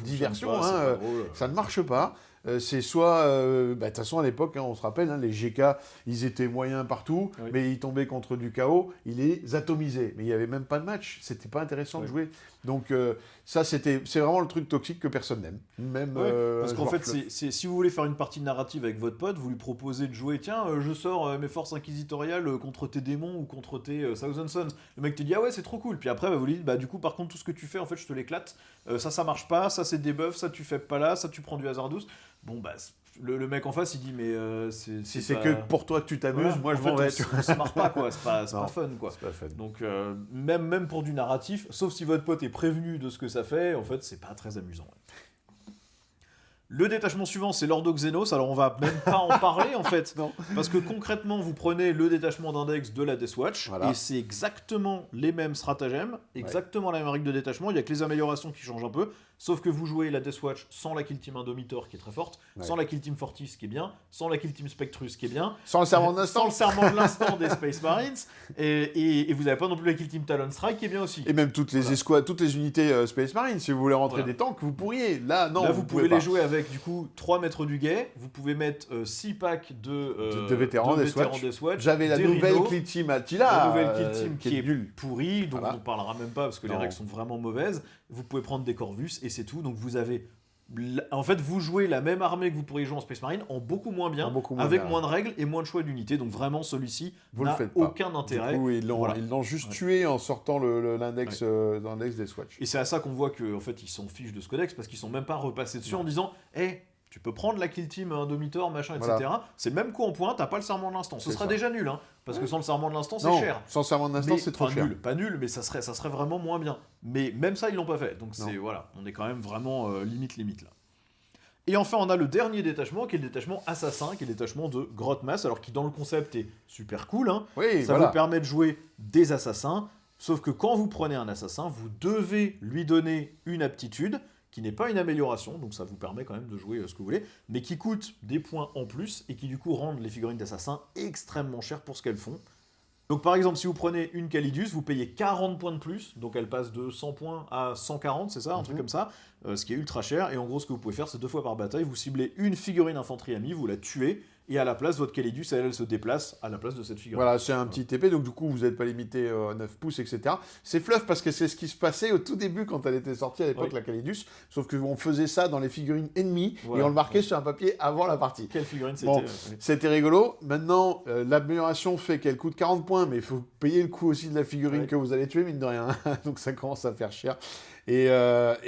Speaker 2: diversion, hein, ça ne marche pas. C'est soit, de toute façon à l'époque, hein, on se rappelle, hein, les GK, ils étaient moyens partout, mais ils tombaient contre du chaos, ils les atomisaient. Mais il n'y avait même pas de match, c'était pas intéressant de jouer. Donc ça, c'est vraiment le truc toxique que personne n'aime. Même,
Speaker 1: parce qu'en fait, si vous voulez faire une partie narrative avec votre pote, vous lui proposez de jouer, tiens, je sors mes forces inquisitoriales contre tes démons ou contre tes Thousand Sons. Le mec te dit, ah ouais, c'est trop cool. Puis après, vous lui dites, bah du coup, par contre, tout ce que tu fais, en fait, je te l'éclate. Ça marche pas, ça c'est des buffs, ça tu fais pas là, ça tu prends du hasard 12. Bon, bah, le mec en face, il dit, mais
Speaker 2: si c'est que pour toi que tu t'amuses, moi je m'en vais.
Speaker 1: On se marre pas, quoi. C'est pas fun, quoi.
Speaker 2: C'est pas fun.
Speaker 1: Donc, même pour du narratif, sauf si votre pote est prévenu de ce que ça fait, en fait, c'est pas très amusant. Le détachement suivant, c'est l'Ordo Xenos. Alors, on va même pas en parler, en fait. Non. Parce que concrètement, vous prenez le détachement d'index de la Death Watch, et c'est exactement les mêmes stratagèmes, exactement la même règle de détachement. Il y a que les améliorations qui changent un peu. Sauf que vous jouez la Death Watch sans la Kill Team Indomitor, qui est très forte, sans la Kill Team Fortis, qui est bien, sans la Kill Team Spectrus, qui est bien,
Speaker 2: sans le serment de l'instant,
Speaker 1: sans le serment de l'instant des Space Marines, et vous n'avez pas non plus la Kill Team Talon Strike, qui est bien aussi.
Speaker 2: Et même toutes les escouades, toutes les unités Space Marines, si vous voulez rentrer des tanks, vous pourriez. Là, non,
Speaker 1: vous pouvez les jouer avec, du coup, 3 mètres du guet, vous pouvez mettre 6 packs de
Speaker 2: vétérans des Swatch. J'avais la nouvelle Kill Team Attila,
Speaker 1: la nouvelle Kill Team qui est pourrie, donc on ne parlera même pas, parce que les règles sont vraiment mauvaises. Vous pouvez prendre des Corvus, et c'est tout, donc vous avez... En fait, vous jouez la même armée que vous pourriez jouer en Space Marine en beaucoup moins bien, avec moins de règles et moins de choix d'unités. Donc vraiment, celui-ci n'a aucun intérêt.
Speaker 2: Du coup, ils l'ont juste tué en sortant l'index des Swatch.
Speaker 1: Et c'est à ça qu'on voit qu'en fait, ils s'en fichent de ce codex, parce qu'ils sont même pas repassés dessus en disant « Hey, tu peux prendre la Kill Team Indomitor, machin, etc. » C'est le même coup en point, t'as pas le serment de l'instant. Ce sera déjà nul, hein, parce que sans le serment de l'instant, c'est cher.
Speaker 2: Sans le serment de l'instant, c'est trop cher.
Speaker 1: Pas nul, mais ça serait vraiment moins bien. Mais même ça, ils l'ont pas fait. Donc voilà, on est quand même vraiment limite là. Et enfin, on a le dernier détachement, qui est le détachement assassin, qui est le détachement de Grotmass, alors qui dans le concept est super cool. Hein. Ça vous permet de jouer des assassins, sauf que quand vous prenez un assassin, vous devez lui donner une aptitude, qui n'est pas une amélioration, donc ça vous permet quand même de jouer ce que vous voulez, mais qui coûte des points en plus, et qui du coup rendent les figurines d'assassin extrêmement chères pour ce qu'elles font. Donc par exemple, si vous prenez une Calidus, vous payez 40 points de plus, donc elle passe de 100 points à 140, c'est ça, un truc comme ça, ce qui est ultra cher, et en gros ce que vous pouvez faire, c'est 2 fois par bataille, vous ciblez une figurine infanterie amie, vous la tuez, et à la place, votre Calidus, elle se déplace à la place de cette figurine.
Speaker 2: Voilà, c'est un petit TP, donc du coup, vous n'êtes pas limité à 9 pouces, etc. C'est fluff parce que c'est ce qui se passait au tout début quand elle était sortie à l'époque, la Calidus, sauf qu'on faisait ça dans les figurines ennemies, et on le marquait sur un papier avant la partie.
Speaker 1: Quelle figurine c'était
Speaker 2: C'était rigolo. Maintenant, l'amélioration fait qu'elle coûte 40 points, mais il faut payer le coût aussi de la figurine que vous allez tuer, mine de rien. Donc ça commence à faire cher. Et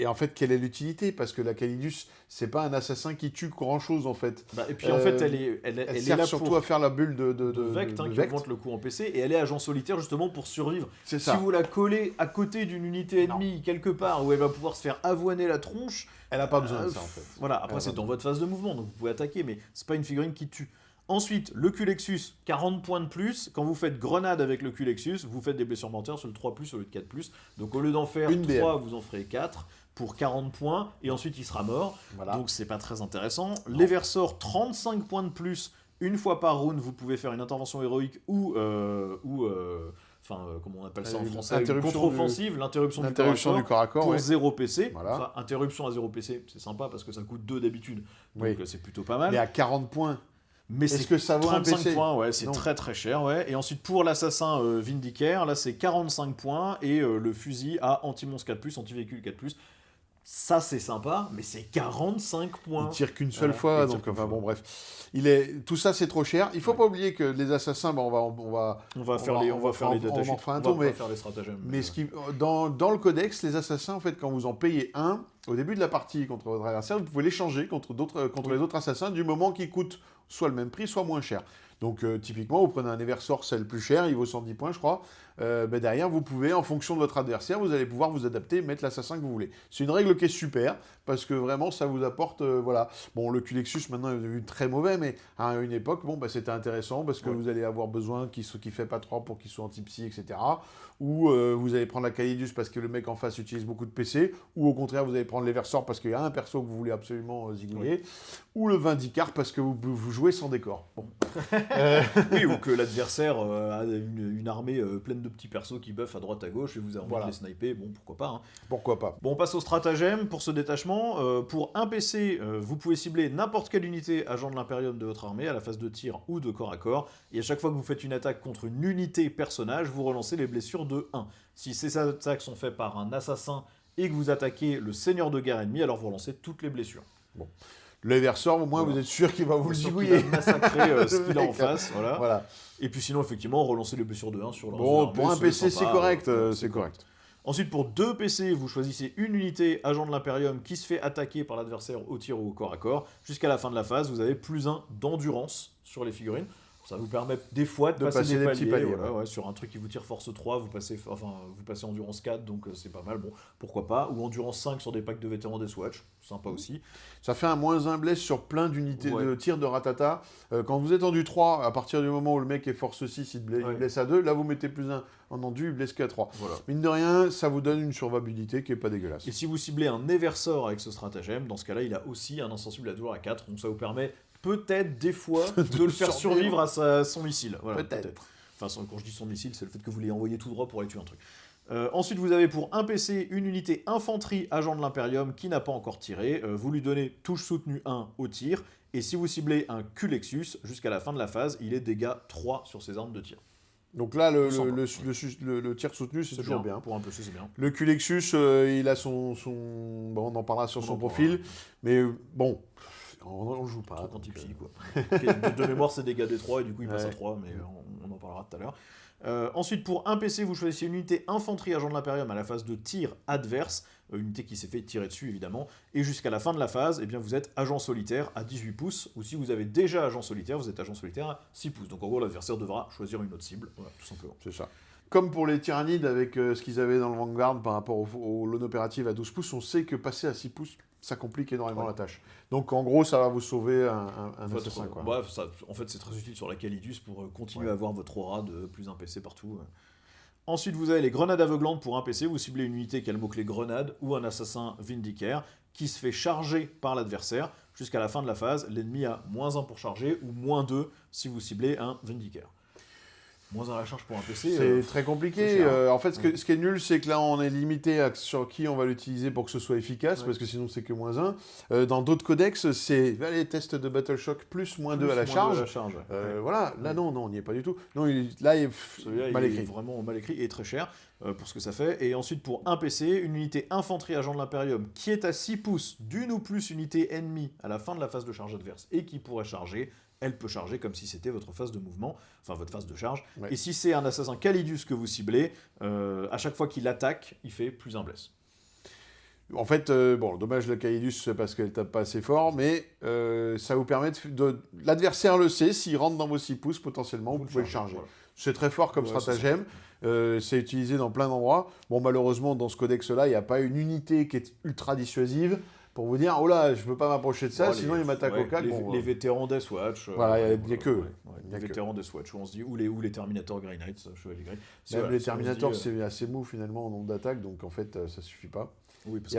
Speaker 2: en fait, quelle est l'utilité? Parce que la Calidus, c'est pas un assassin qui tue grand chose en fait.
Speaker 1: Et puis en fait, elle
Speaker 2: sert
Speaker 1: est là
Speaker 2: surtout à faire la bulle de
Speaker 1: Vect, qui augmente le coup en PC, et elle est agent solitaire justement pour survivre.
Speaker 2: Si
Speaker 1: vous la collez à côté d'une unité ennemie quelque part où elle va pouvoir se faire avoiner la tronche,
Speaker 2: elle n'a pas besoin de ça en fait.
Speaker 1: Voilà, après c'est dans votre phase de mouvement, donc vous pouvez attaquer, mais c'est pas une figurine qui tue. Ensuite, le Culexus, 40 points de plus. Quand vous faites grenade avec le Culexus, vous faites des blessures mortelles sur le 3+, au lieu de 4+. Donc au lieu d'en faire 3, vous en ferez 4 pour 40 points, et ensuite il sera mort. Voilà. Donc c'est pas très intéressant. Non. Les Versors, 35 points de plus. Une fois par round, vous pouvez faire une intervention héroïque ou comment on appelle ça en français, une contre-offensive, l'interruption du corps à corps pour 0 PC. Voilà. Enfin, interruption à 0 PC, c'est sympa parce que ça coûte 2 d'habitude. Donc c'est plutôt pas mal.
Speaker 2: Mais à 40 points.
Speaker 1: Mais
Speaker 2: est-ce que ça vaut
Speaker 1: 35
Speaker 2: un PC
Speaker 1: points, c'est très très cher, Et ensuite pour l'assassin Vindicare, là c'est 45 points et le fusil à anti-monstre 4+, anti-véhicule 4+. Ça, c'est sympa, mais c'est 45 points.
Speaker 2: Il tire qu'une seule fois, donc enfin bon, bref. Tout ça, c'est trop cher. Il faut pas oublier que les assassins, on va faire les
Speaker 1: détails.
Speaker 2: On en fera un tour, mais
Speaker 1: faire les stratagèmes.
Speaker 2: Mais dans le codex, les assassins, en fait, quand vous en payez un, au début de la partie contre votre adversaire, vous pouvez l'échanger contre les autres assassins du moment qu'ils coûtent soit le même prix, soit moins cher. Donc, typiquement, vous prenez un Eversor, c'est le plus cher, il vaut 110 points, je crois. Derrière, vous pouvez, en fonction de votre adversaire, vous allez pouvoir vous adapter et mettre l'assassin que vous voulez. C'est une règle qui est super, parce que vraiment, ça vous apporte, voilà. Bon, le Culexus, maintenant, est devenu très mauvais, mais à une époque, c'était intéressant, parce que vous allez avoir besoin qu'il ne fait pas 3 pour qu'il soit anti-psy, etc. Ou vous allez prendre la Calidus parce que le mec en face utilise beaucoup de PC, ou au contraire, vous allez prendre l'Eversor parce qu'il y a un perso que vous voulez absolument zigouiller, ou le Vindicar parce que vous jouez sans décor. Bon.
Speaker 1: Oui, ou que l'adversaire a une armée pleine de petits persos qui buffent à droite à gauche et vous avez envie de les sniper, bon, pourquoi pas.
Speaker 2: Pourquoi pas.
Speaker 1: Bon, on passe au stratagème pour ce détachement. Pour un PC, vous pouvez cibler n'importe quelle unité agent de l'Imperium de votre armée à la phase de tir ou de corps à corps, et à chaque fois que vous faites une attaque contre une unité personnage, vous relancez les blessures de 1. Si ces attaques sont faites par un assassin et que vous attaquez le seigneur de guerre ennemi, alors vous relancez toutes les blessures.
Speaker 2: Bon. L'Eversor, au moins, vous êtes sûr qu'il va vous le zigouiller.
Speaker 1: Il va massacrer ce qu'il a en face. Voilà. Et puis sinon, effectivement, relancer les blessures de 1 sur leur
Speaker 2: Bon, pour un PC, c'est correct. C'est correct.
Speaker 1: Ensuite, pour 2 PC, vous choisissez une unité agent de l'Imperium qui se fait attaquer par l'adversaire au tir ou au corps à corps. Jusqu'à la fin de la phase, vous avez +1 d'endurance sur les figurines. Ça vous permet des fois de passer des petits paliers. Sur un truc qui vous tire force 3, vous passez endurance 4, donc c'est pas mal. Bon, pourquoi pas. Ou endurance 5 sur des packs de vétérans des Swatch, sympa aussi.
Speaker 2: Ça fait un -1 bless sur plein d'unités de tir de ratata. Quand vous êtes en du 3, à partir du moment où le mec est force 6, il blesse à 2. Là, vous mettez +1 en endu, il blesse qu'à 3.
Speaker 1: Voilà.
Speaker 2: Mine de rien, ça vous donne une survivabilité qui est pas dégueulasse.
Speaker 1: Et si vous ciblez un Eversor avec ce stratagème, dans ce cas-là, il a aussi un insensible à douleur à 4, donc ça vous permet peut-être des fois de le faire survivre à son missile. Voilà, peut-être. Enfin, quand je dis son missile, c'est le fait que vous l'ayez envoyé tout droit pour aller tuer un truc. Ensuite, vous avez pour un PC une unité infanterie agent de l'Imperium qui n'a pas encore tiré. Vous lui donnez touche soutenue 1 au tir. Et si vous ciblez un Culexus, jusqu'à la fin de la phase, il est dégâts 3 sur ses armes de tir.
Speaker 2: Donc là, le tir soutenu, c'est toujours bien.
Speaker 1: Pour un PC, c'est bien.
Speaker 2: Le Culexus, il a son... Bon, on en parlera sur son profil. Mais bon... On joue pas.
Speaker 1: Trop anti-psy, quoi. De mémoire, c'est dégâts des 3 et du coup, il passe à 3, mais on en parlera tout à l'heure. Ensuite, pour un PC, vous choisissez une unité infanterie agent de l'Imperium à la phase de tir adverse, une unité qui s'est fait tirer dessus, évidemment, et jusqu'à la fin de la phase, eh bien, vous êtes agent solitaire à 18 pouces, ou si vous avez déjà agent solitaire, vous êtes agent solitaire à 6 pouces. Donc en gros, l'adversaire devra choisir une autre cible, voilà, tout simplement.
Speaker 2: C'est ça. Comme pour les tyrannides avec ce qu'ils avaient dans le Vanguard par rapport au lone opérative à 12 pouces, on sait que passer à 6 pouces, ça complique énormément la tâche. Donc en gros, ça va vous sauver un assassin.
Speaker 1: En fait, c'est très utile sur la Calidus pour continuer à avoir votre aura de plus un PC partout. Ensuite, vous avez les grenades aveuglantes pour un PC. Vous ciblez une unité qui a le mot-clé grenade ou un assassin Vindicaire qui se fait charger par l'adversaire. Jusqu'à la fin de la phase, l'ennemi a -1 pour charger ou -2 si vous ciblez un Vindicaire. -1 à la charge pour un PC.
Speaker 2: C'est très compliqué. En fait, ce qui est nul, c'est que là, on est limité sur qui on va l'utiliser pour que ce soit efficace, parce que sinon, c'est que -1. Dans d'autres codex, c'est les tests de Battle Shock plus -2 à la charge. Voilà, là, non, on n'y est pas du tout. Non, là, il est mal écrit.
Speaker 1: Il est vraiment mal écrit et très cher pour ce que ça fait. Et ensuite, pour un PC, une unité infanterie agent de l'Imperium qui est à 6 pouces d'une ou plus unité ennemie à la fin de la phase de charge adverse et qui pourrait charger. Elle peut charger comme si c'était votre phase de mouvement, enfin votre phase de charge. Ouais. Et si c'est un assassin Calidus que vous ciblez, à chaque fois qu'il attaque, il fait +1 bless.
Speaker 2: En fait, dommage le Calidus parce qu'elle tape pas assez fort, mais ça vous permet l'adversaire le sait, s'il rentre dans vos 6 pouces, potentiellement, vous pouvez le charger. Voilà. C'est très fort comme stratagème. C'est utilisé dans plein d'endroits. Bon, malheureusement, dans ce codex-là, il n'y a pas une unité qui est ultra dissuasive. Pour vous dire, oh là, je ne peux pas m'approcher de ça, sinon il m'attaque au cac.
Speaker 1: Les vétérans des Swatch.
Speaker 2: Voilà, il n'y a que.
Speaker 1: Les vétérans des Swatch, où on se dit, ou les Terminator Grey Knights, Chevalier Grey.
Speaker 2: Même les Terminator, c'est assez mou finalement en nombre d'attaques, donc en fait, ça ne suffit pas.
Speaker 1: Oui, parce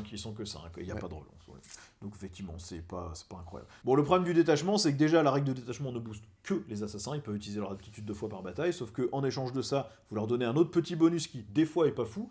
Speaker 1: qu'ils sont que 5, il n'y a pas de relance. Ouais. Donc effectivement, c'est pas incroyable. Bon, le problème du détachement, c'est que déjà, la règle de détachement ne booste que les assassins, ils peuvent utiliser leur aptitude 2 fois par bataille, sauf qu'en échange de ça, vous leur donnez un autre petit bonus qui, des fois, est pas fou,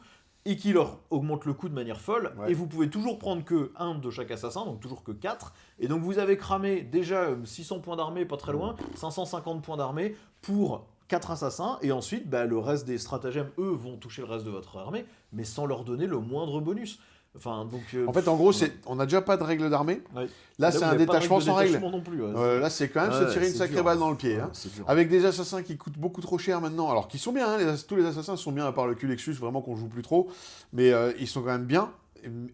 Speaker 1: et qui leur augmente le coût de manière folle, et vous pouvez toujours prendre que 1 de chaque assassin, donc toujours que 4, et donc vous avez cramé déjà 600 points d'armée, pas très loin, 550 points d'armée pour 4 assassins, et ensuite le reste des stratagèmes, eux, vont toucher le reste de votre armée, mais sans leur donner le moindre bonus. Enfin, donc,
Speaker 2: En fait, en gros, on n'a déjà pas de règle d'armée.
Speaker 1: Ouais.
Speaker 2: Là, c'est un détachement sans règle.
Speaker 1: Non plus, ouais.
Speaker 2: Là, c'est quand même se tirer une sacrée balle dans le pied. Hein. Avec des assassins qui coûtent beaucoup trop cher maintenant. Alors, qui sont bien, hein, tous les assassins sont bien, à part le Culexus, vraiment qu'on joue plus trop. Mais ils sont quand même bien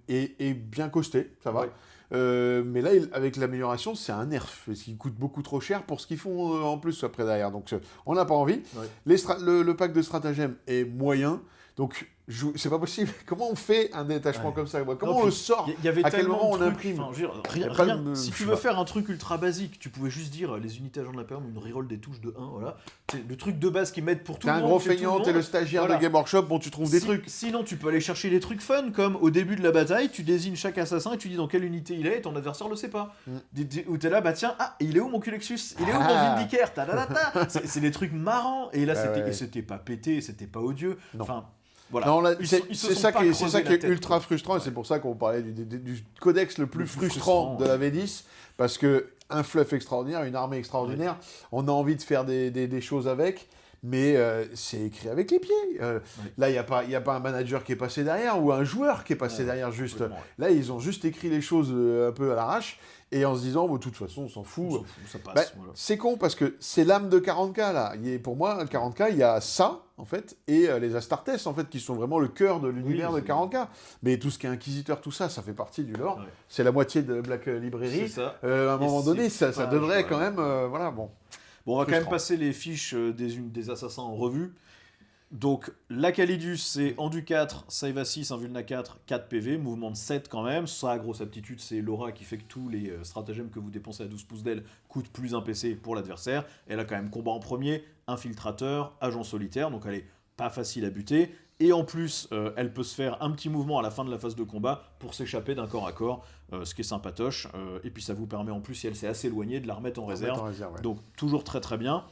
Speaker 2: et bien costés, ça va. Ouais. Mais là, avec l'amélioration, c'est un nerf. Parce qu'ils coûtent beaucoup trop cher pour ce qu'ils font en plus après derrière. Donc, on n'a pas envie. Ouais. Le pack de stratagèmes est moyen. Donc, c'est pas possible. Comment on fait un détachement comme ça? Comment on le sort? À quel moment on imprime?
Speaker 1: Si tu veux faire un truc ultra basique, tu pouvais juste dire les unités agents de l'impérium, une reroll des touches de 1, voilà. C'est le truc de base qu'ils mettent pour tout le monde.
Speaker 2: T'es un gros feignant, t'es le stagiaire de Game Workshop, bon, tu trouves des trucs.
Speaker 1: Sinon, tu peux aller chercher des trucs fun, comme au début de la bataille, tu désignes chaque assassin et tu dis dans quelle unité il est et ton adversaire le sait pas. Où t'es là, bah tiens, il est où mon Culexus? Il est où mon Vindicaire? C'est des trucs marrants. Et là, c'était pas pété, c'était pas odieux. Enfin.
Speaker 2: Voilà. Non, c'est ça qui est ultra frustrant, et c'est pour ça qu'on parlait du codex le plus frustrant de la V10, parce que un fluff extraordinaire, une armée extraordinaire, on a envie de faire des choses avec, mais c'est écrit avec les pieds. Là, il n'y a pas un manager qui est passé derrière, ou un joueur qui est passé derrière juste. Là, ils ont juste écrit les choses un peu à l'arrache, et en se disant, de toute façon, on s'en fout.
Speaker 1: Ça passe,
Speaker 2: voilà. C'est con, parce que c'est l'âme de 40K, là. Pour moi, 40K, il y a ça, en fait, et les Astartes, en fait, qui sont vraiment le cœur de l'univers de 40K. Mais tout ce qui est Inquisiteur, tout ça, ça fait partie du lore. Ouais. C'est la moitié de Black Library. À un moment donné, ça devrait quand même... voilà, bon.
Speaker 1: Bon, on va quand même passer les fiches des assassins en revue. Donc, la Calidus, c'est Endu 4, Save à 6, Invulna 4, 4 PV, mouvement de 7 quand même. Sa grosse aptitude, c'est l'aura qui fait que tous les stratagèmes que vous dépensez à 12 pouces d'aile coûtent plus un PC pour l'adversaire. Elle a quand même combat en premier, infiltrateur, agent solitaire, donc elle est pas facile à buter. Et en plus, elle peut se faire un petit mouvement à la fin de la phase de combat pour s'échapper d'un corps à corps, ce qui est sympatoche. Et puis ça vous permet en plus, si elle s'est assez éloignée, de la remettre en réserve. Ouais. Donc toujours très très bien.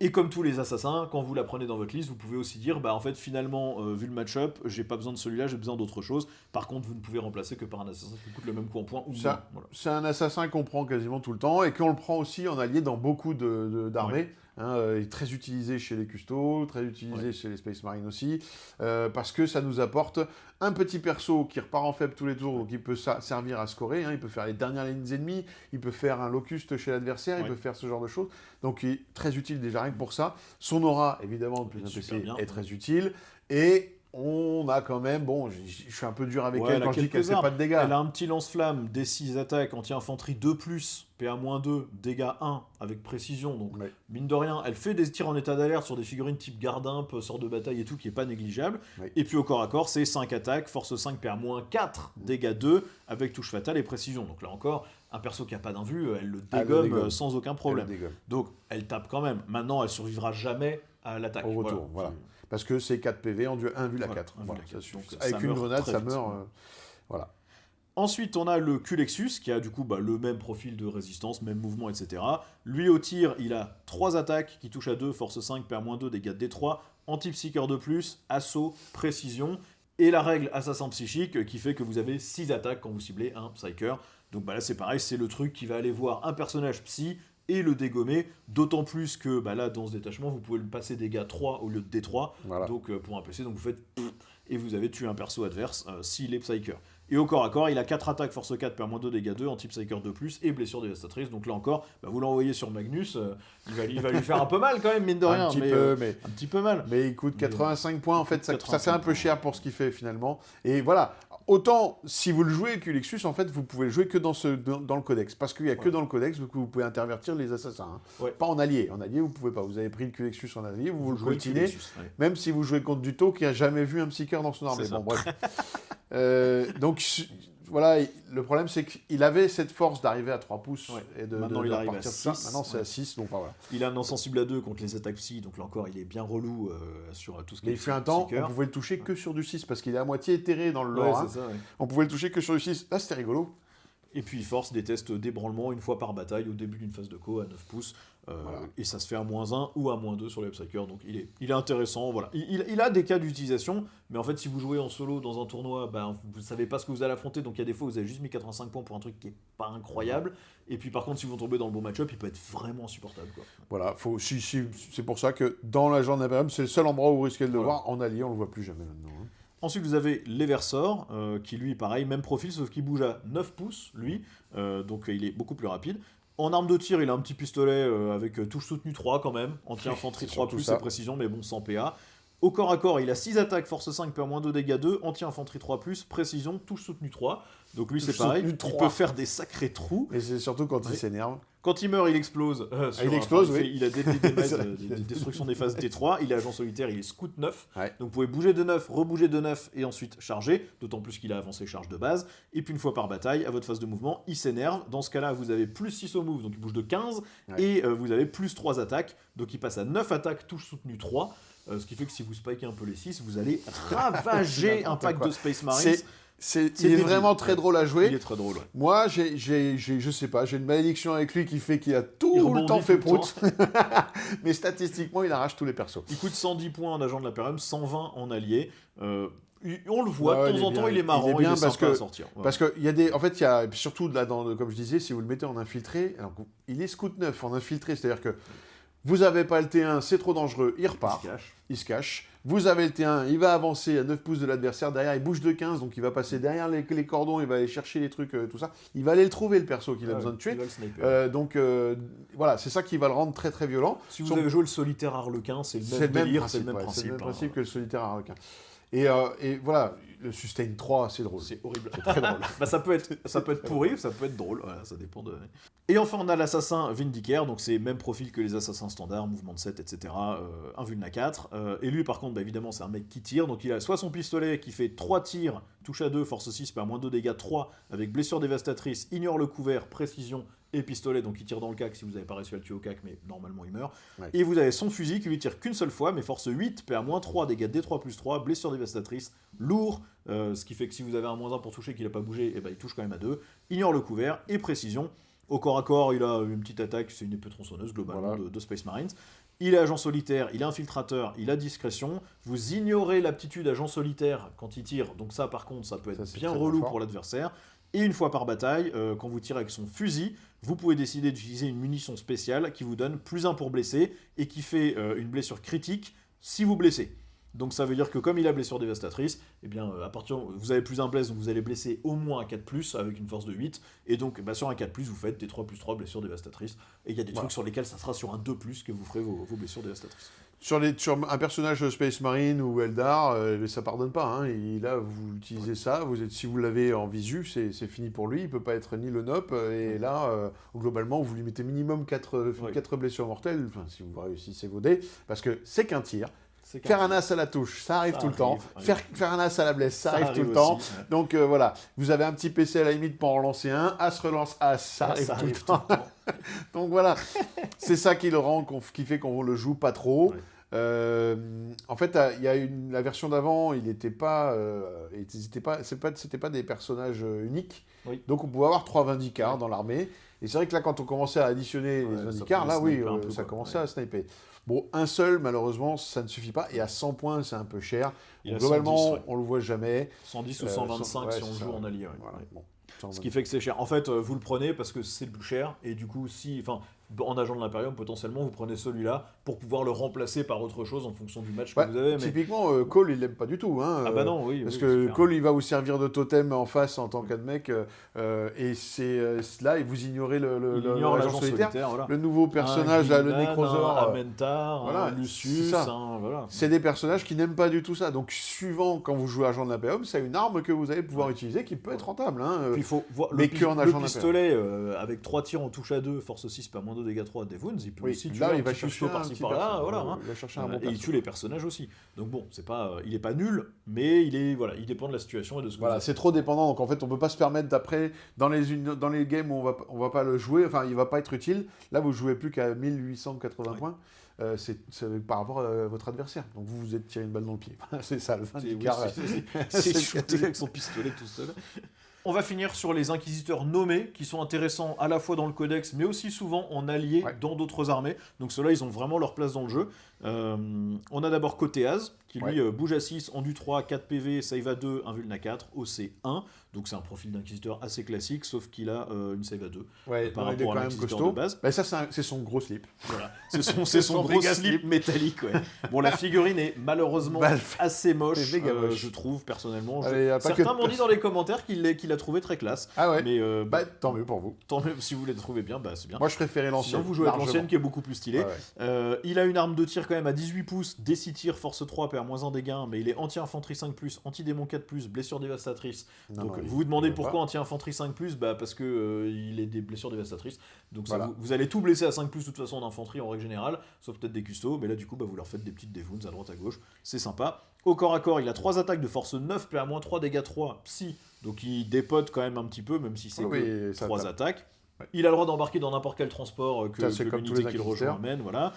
Speaker 1: Et comme tous les assassins, quand vous la prenez dans votre liste, vous pouvez aussi dire, en fait, finalement, vu le match-up, j'ai pas besoin de celui-là, j'ai besoin d'autre chose. Par contre, vous ne pouvez remplacer que par un assassin qui coûte le même coup en points.
Speaker 2: Voilà. C'est un assassin qu'on prend quasiment tout le temps, et qu'on le prend aussi en allié dans beaucoup d'armées. Ouais. Il est très utilisé chez les custos, très utilisé chez les Space Marines aussi, parce que ça nous apporte un petit perso qui repart en faible tous les tours, qui peut servir à scorer, il peut faire les dernières lignes ennemies, il peut faire un locuste chez l'adversaire, il peut faire ce genre de choses, donc il est très utile déjà rien que pour ça. Son aura, évidemment, plus un PC est très utile, et on a quand même, je suis un peu dur avec elle quand je dis qu'elle ne fait pas de dégâts.
Speaker 1: Elle a un petit lance-flamme, D6 attaque, anti-infanterie 2+, PA-2, dégâts 1, avec précision. Donc, mine de rien, elle fait des tirs en état d'alerte sur des figurines type garde-imp, sort de bataille et tout, qui n'est pas négligeable. Et puis au corps à corps, c'est 5 attaques, force 5, PA-4, dégâts 2, avec touche fatale et précision. Donc là encore, un perso qui n'a pas d'invue, elle le dégomme sans aucun problème. Donc elle tape quand même. Maintenant, elle survivra jamais à l'attaque.
Speaker 2: Au retour, voilà. Parce que c'est 4 PV en 1 vue la 4. Avec une grenade, ça meurt. Voilà.
Speaker 1: Ensuite, on a le Culexus, qui a du coup le même profil de résistance, même mouvement, etc. Lui, au tir, il a 3 attaques qui touchent à 2, force 5, PA-2, dégâts de D3, anti-psycheur de plus, assaut, précision, et la règle assassin psychique qui fait que vous avez 6 attaques quand vous ciblez un psyker. Donc là, c'est pareil, c'est le truc qui va aller voir un personnage psy et le dégommer, d'autant plus que là, dans ce détachement, vous pouvez le passer dégâts 3 au lieu de D3, donc pour un PC, donc vous faites et vous avez tué un perso adverse s'il est psyker. Et au corps à corps, il a 4 attaques, force 4, PA-2, dégâts 2, anti-psyker 2+, et blessure dévastatrice. Donc là encore, vous l'envoyez sur Magnus, il va lui faire un peu mal quand même, mine de rien. Un petit peu mal.
Speaker 2: Mais il coûte 85 points, en fait, ça fait un peu cher pour ce qu'il fait finalement. Et voilà, autant si vous le jouez Culexus, en fait, vous pouvez le jouer que dans le codex. Parce qu'il n'y a que dans le codex que vous pouvez intervertir les assassins. Pas en allié. En allié, vous ne pouvez pas. Vous avez pris le Culexus en allié, vous le coltinez, même si vous jouez contre Duto qui n'a jamais vu un psyker dans son armée. Bon, bref. Donc voilà, le problème c'est qu'il avait cette force d'arriver à 3 pouces et de repartir de ça. Maintenant c'est à 6, donc voilà.
Speaker 1: Il a un insensible à 2 contre les attaques psy, donc là encore il est bien relou sur tout ce qui est.
Speaker 2: Mais il fait un temps, on pouvait le toucher que sur du 6 parce qu'il est à moitié éthéré dans le lore. On pouvait le toucher que sur du 6. Là c'était rigolo.
Speaker 1: Et puis force des tests d'ébranlement une fois par bataille au début d'une phase de co à 9 pouces. Et ça se fait à -1 ou à -2 sur les Psyker, donc il est intéressant. Voilà. Il a des cas d'utilisation, mais en fait, si vous jouez en solo dans un tournoi, vous ne savez pas ce que vous allez affronter, donc il y a des fois où vous avez juste mis 85 points pour un truc qui n'est pas incroyable. Et puis par contre, si vous tombez dans le bon match-up, il peut être vraiment insupportable.
Speaker 2: Voilà, c'est pour ça que dans l'agent d'Imperium, c'est le seul endroit où vous risquez de le voir. En allié, on ne le voit plus jamais maintenant.
Speaker 1: Ensuite, vous avez l'Eversor, qui lui, pareil, même profil, sauf qu'il bouge à 9 pouces, lui, donc il est beaucoup plus rapide. En arme de tir, il a un petit pistolet avec touche soutenue 3 quand même, anti-infanterie 3+, et précision, mais bon, sans PA. Au corps à corps, il a 6 attaques, force 5, PA-2, dégâts 2, anti-infanterie 3+, précision, touche soutenue 3. Donc lui, c'est pareil, il peut faire des sacrés trous.
Speaker 2: Et c'est surtout quand il s'énerve.
Speaker 1: Quand il meurt, il explose.
Speaker 2: Il explose, oui.
Speaker 1: Il a des destructions des phases T3. Il est agent solitaire, il est scout 9.
Speaker 2: Ouais.
Speaker 1: Donc vous pouvez bouger de 9, rebouger de 9 et ensuite charger. D'autant plus qu'il a avancé charge de base. Et puis une fois par bataille, à votre phase de mouvement, il s'énerve. Dans ce cas-là, vous avez plus 6 au move, donc il bouge de 15. Ouais. Et vous avez plus 3 attaques. Donc il passe à 9 attaques, touche soutenue 3. Ce qui fait que si vous spikez un peu les 6, vous allez ravager un pack de Space Marines.
Speaker 2: Il est vraiment très drôle à jouer.
Speaker 1: Il est très drôle. Ouais.
Speaker 2: Moi, je sais pas, j'ai une malédiction avec lui qui fait qu'il a tout le temps fait prout. Mais statistiquement, il arrache tous les persos.
Speaker 1: Il coûte 110 points en agent de l'Imperium, 120 en allié. On le voit, de temps en temps, il est marrant, il est sympa à sortir. Ouais.
Speaker 2: Parce qu'il y a des... En fait, il y a surtout, là, comme je disais, si vous le mettez en infiltré, alors, il est scout 9 en infiltré, c'est-à-dire que vous n'avez pas le T1, c'est trop dangereux, il repart. Il se cache. Vous avez le T1, il va avancer à 9 pouces de l'adversaire. Derrière, il bouge de 15, donc il va passer derrière les cordons, il va aller chercher les trucs, tout ça. Il va aller le trouver, le perso qu'il a besoin de tuer. Donc, voilà, c'est ça qui va le rendre très très violent.
Speaker 1: Si vous avez joué le solitaire Harlequin, c'est le même délire, c'est le même principe.
Speaker 2: C'est le même principe que le solitaire Harlequin. Et voilà, le sustain 3, c'est drôle.
Speaker 1: C'est horrible.
Speaker 2: C'est très drôle.
Speaker 1: Bah, ça peut être pourri ou ça peut être drôle. Voilà, ça dépend de... Et enfin, on a l'assassin Vindicaire, donc c'est même profil que les assassins standards, mouvement de 7, etc. Un vuln 4. Et lui, par contre, bah, évidemment, c'est un mec qui tire. Donc il a soit son pistolet qui fait 3 tirs, touche à 2, force 6, PA-2, dégâts 3, avec blessure dévastatrice, ignore le couvert, précision et pistolet, donc il tire dans le cac si vous n'avez pas réussi à le tuer au cac, mais normalement il meurt. Ouais. Et vous avez son fusil qui lui tire qu'une seule fois, mais force 8, PA-3, dégâts D3+3, blessure dévastatrice, lourd, ce qui fait que si vous avez un -1 pour toucher qu'il n'a pas bougé, et ben il touche quand même à 2, ignore le couvert et précision. Au corps à corps, il a une petite attaque, c'est une épée tronçonneuse globalement de Space Marines. Il est agent solitaire, il est infiltrateur, il a discrétion. Vous ignorez l'aptitude agent solitaire quand il tire, donc ça par contre, ça peut être bien relou pour l'adversaire. Et une fois par bataille, quand vous tirez avec son fusil, vous pouvez décider d'utiliser une munition spéciale qui vous donne +1 pour blesser et qui fait une blessure critique si vous blessez. Donc ça veut dire que comme il a blessure dévastatrice, eh bien, à partir vous avez +1 blesse, donc vous allez blesser au moins un 4+, avec une force de 8. Et donc bah, sur un 4+, vous faites des 3+3 blessures dévastatrices. Et il y a des trucs sur lesquels ça sera sur un 2+, que vous ferez vos blessures dévastatrices.
Speaker 2: Sur un personnage Space Marine ou Eldar, ça pardonne pas. Hein. Et là, vous utilisez ça, si vous l'avez en visu, c'est fini pour lui. Il peut pas être ni le NOP. Et là, globalement, vous lui mettez minimum 4 blessures mortelles, si vous réussissez vos dés, parce que c'est qu'un tir. Faire un as à la touche, ça arrive tout le temps. Faire un as à la blesse, ça arrive tout le temps. Ouais. Donc voilà, vous avez un petit PC à la limite pour en relancer un. As relance as, ça arrive tout le temps. Donc voilà, c'est ça qui le rend, qui fait qu'on le joue pas trop. Ouais. En fait, il y a la version d'avant, c'était pas des personnages uniques. Oui. Donc on pouvait avoir 3 Vindicars dans l'armée. Et c'est vrai que là, quand on commençait à additionner les Vindicars, là oui, ça commençait à sniper. Bon, un seul, malheureusement, ça ne suffit pas. Et à 100 points, c'est un peu cher. Donc, globalement, 110, on ne le voit jamais.
Speaker 1: 110 ou 125 si on joue en allié.
Speaker 2: Voilà, bon,
Speaker 1: ce qui fait que c'est cher. En fait, vous le prenez parce que c'est le plus cher. Et du coup, en agent de l'Imperium, potentiellement, vous prenez celui-là pour pouvoir le remplacer par autre chose en fonction du match que vous avez.
Speaker 2: Typiquement, Cole, il l'aime pas du tout. Hein,
Speaker 1: ah bah non, oui.
Speaker 2: Parce que Cole, il va vous servir de totem en face en tant qu'admec. Et c'est là, et vous ignorez l'agent solitaire. Voilà. Le nouveau personnage, là, le Nécrosaure.
Speaker 1: Amentar, voilà, Lucius.
Speaker 2: Voilà. C'est des personnages qui n'aiment pas du tout ça. Donc, suivant, quand vous jouez agent de l'Imperium, c'est une arme que vous allez pouvoir utiliser qui peut être rentable. Hein,
Speaker 1: puis il faut voir
Speaker 2: le
Speaker 1: pistolet avec 3 tirs en touche à 2, force 6, pas moins 2 dégâts 3, des wounds, il peut aussi tuer un petit custo par-ci par-là,
Speaker 2: il va chercher un bon
Speaker 1: et il tue les personnages aussi. Donc bon, il est pas nul, mais il dépend de la situation et de ce que
Speaker 2: voilà, c'est trop dépendant, donc en fait on peut pas se permettre d'après, dans les games où on va pas le jouer, enfin il va pas être utile, là vous jouez plus qu'à 1880 points. C'est par rapport à votre adversaire. Donc vous êtes tiré une balle dans le pied. C'est ça, le Vindicar.
Speaker 1: C'est shooté avec son pistolet tout seul. On va finir sur les inquisiteurs nommés, qui sont intéressants à la fois dans le codex, mais aussi souvent en alliés dans d'autres armées. Donc ceux-là, ils ont vraiment leur place dans le jeu. On a d'abord Koteas, qui lui bouge à 6, endu 3, 4 PV, save à 2, invuln à 4, OC 1. Donc c'est un profil d'inquisiteur assez classique, sauf qu'il a une save à 2 par rapport à l'inquisiteur de base.
Speaker 2: Bah, ça, c'est son gros slip.
Speaker 1: Voilà. C'est son gros slip métallique. Ouais. Bon, la figurine est malheureusement assez moche, je trouve, personnellement. Certains m'ont dit dans les commentaires qu'il l'a trouvé très classe.
Speaker 2: Ah ouais.
Speaker 1: Mais,
Speaker 2: tant mieux pour vous.
Speaker 1: Tant mieux, si vous les trouvez bien, c'est bien.
Speaker 2: Moi, je préférais l'ancienne.
Speaker 1: Sinon, vous jouez avec l'ancienne qui est beaucoup plus stylée. Il a une arme de tir quand même à 18 pouces, D6 tir, force 3, perd-1 des gains, mais il est anti-infanterie 5+, anti-démon 4+, blessure dévastatrice. Donc vous vous demandez pourquoi anti-infanterie 5+, parce que il est des blessures dévastatrices. Donc vous allez tout blesser à 5+, de toute façon en infanterie en règle générale, sauf peut-être des custos, mais là du coup vous leur faites des petites déwounds à droite à gauche, c'est sympa. Au corps à corps, il a 3 attaques de force 9, PA-3, dégâts 3, psy, donc il dépote quand même un petit peu, même si c'est que 3 attaques. Ouais. Il a le droit d'embarquer dans n'importe quel transport que l'unité qu'il rejoint mène. Voilà.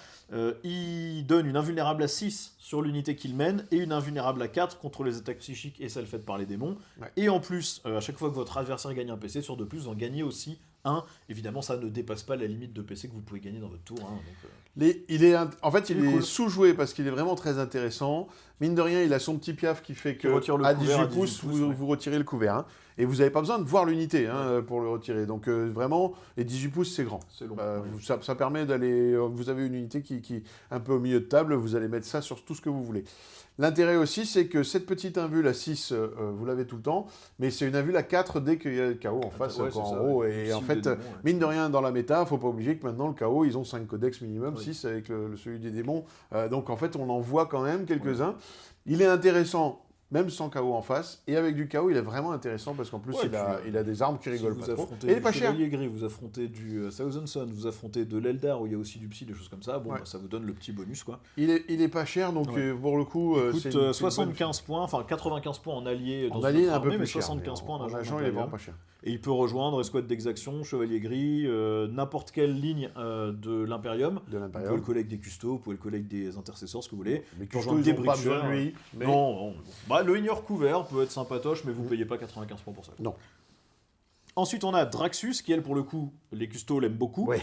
Speaker 1: Il donne une invulnérable à 6 sur l'unité qu'il mène et une invulnérable à 4 contre les attaques psychiques et celles faites par les démons. Ouais. Et en plus, à chaque fois que votre adversaire gagne un PC, sur 2+, vous en gagnez aussi un. Évidemment, ça ne dépasse pas la limite de PC que vous pouvez gagner dans votre tour. Hein, donc,
Speaker 2: il est sous-joué parce qu'il est vraiment très intéressant. Mine de rien, il a son petit piaf qui fait que à 18 pouces, vous retirez le couvert. Hein. Et vous n'avez pas besoin de voir l'unité pour le retirer. Donc vraiment, les 18 pouces, c'est grand.
Speaker 1: C'est long.
Speaker 2: Ça permet d'aller... Vous avez une unité qui est un peu au milieu de table, vous allez mettre ça sur tout ce que vous voulez. L'intérêt aussi, c'est que cette petite invule à 6, vous l'avez tout le temps, mais c'est une invule à 4 dès qu'il y a le KO en face, en haut. Et en fait, mine de rien, dans la méta, il ne faut pas oublier que maintenant, le KO, ils ont 5 codex minimum, 6 avec celui des démons. Donc en fait, on en voit quand même quelques-uns. Il est intéressant, même sans KO en face, et avec du KO, il est vraiment intéressant parce qu'en plus, il a des armes qui rigolent pas trop.
Speaker 1: Et il est pas cher. Gris, vous affrontez du Thousand Sun, vous affrontez de l'Eldar où il y a aussi du psy, des choses comme ça. Bon, ça vous donne le petit bonus, quoi.
Speaker 2: Il est pas cher, donc pour le coup,
Speaker 1: il coûte 75 points, enfin 95 points en allié dans
Speaker 2: une
Speaker 1: un peu plus
Speaker 2: mais
Speaker 1: cher, 75 points en agent,
Speaker 2: il est vraiment pas cher.
Speaker 1: Et il peut rejoindre escouade d'exaction, chevalier gris, n'importe quelle ligne de l'Imperium. Vous pouvez le coller avec des custos, vous pouvez le coller avec des intercesseurs, ce que vous voulez.
Speaker 2: Les custos, ils n'ont pas besoin de lui.
Speaker 1: Mais... Non. Le ignore couvert peut être sympatoche, mais vous ne payez pas 95 points pour ça.
Speaker 2: Non.
Speaker 1: Ensuite, on a Draxus, qui elle, pour le coup, les custos l'aiment beaucoup.
Speaker 2: Ouais,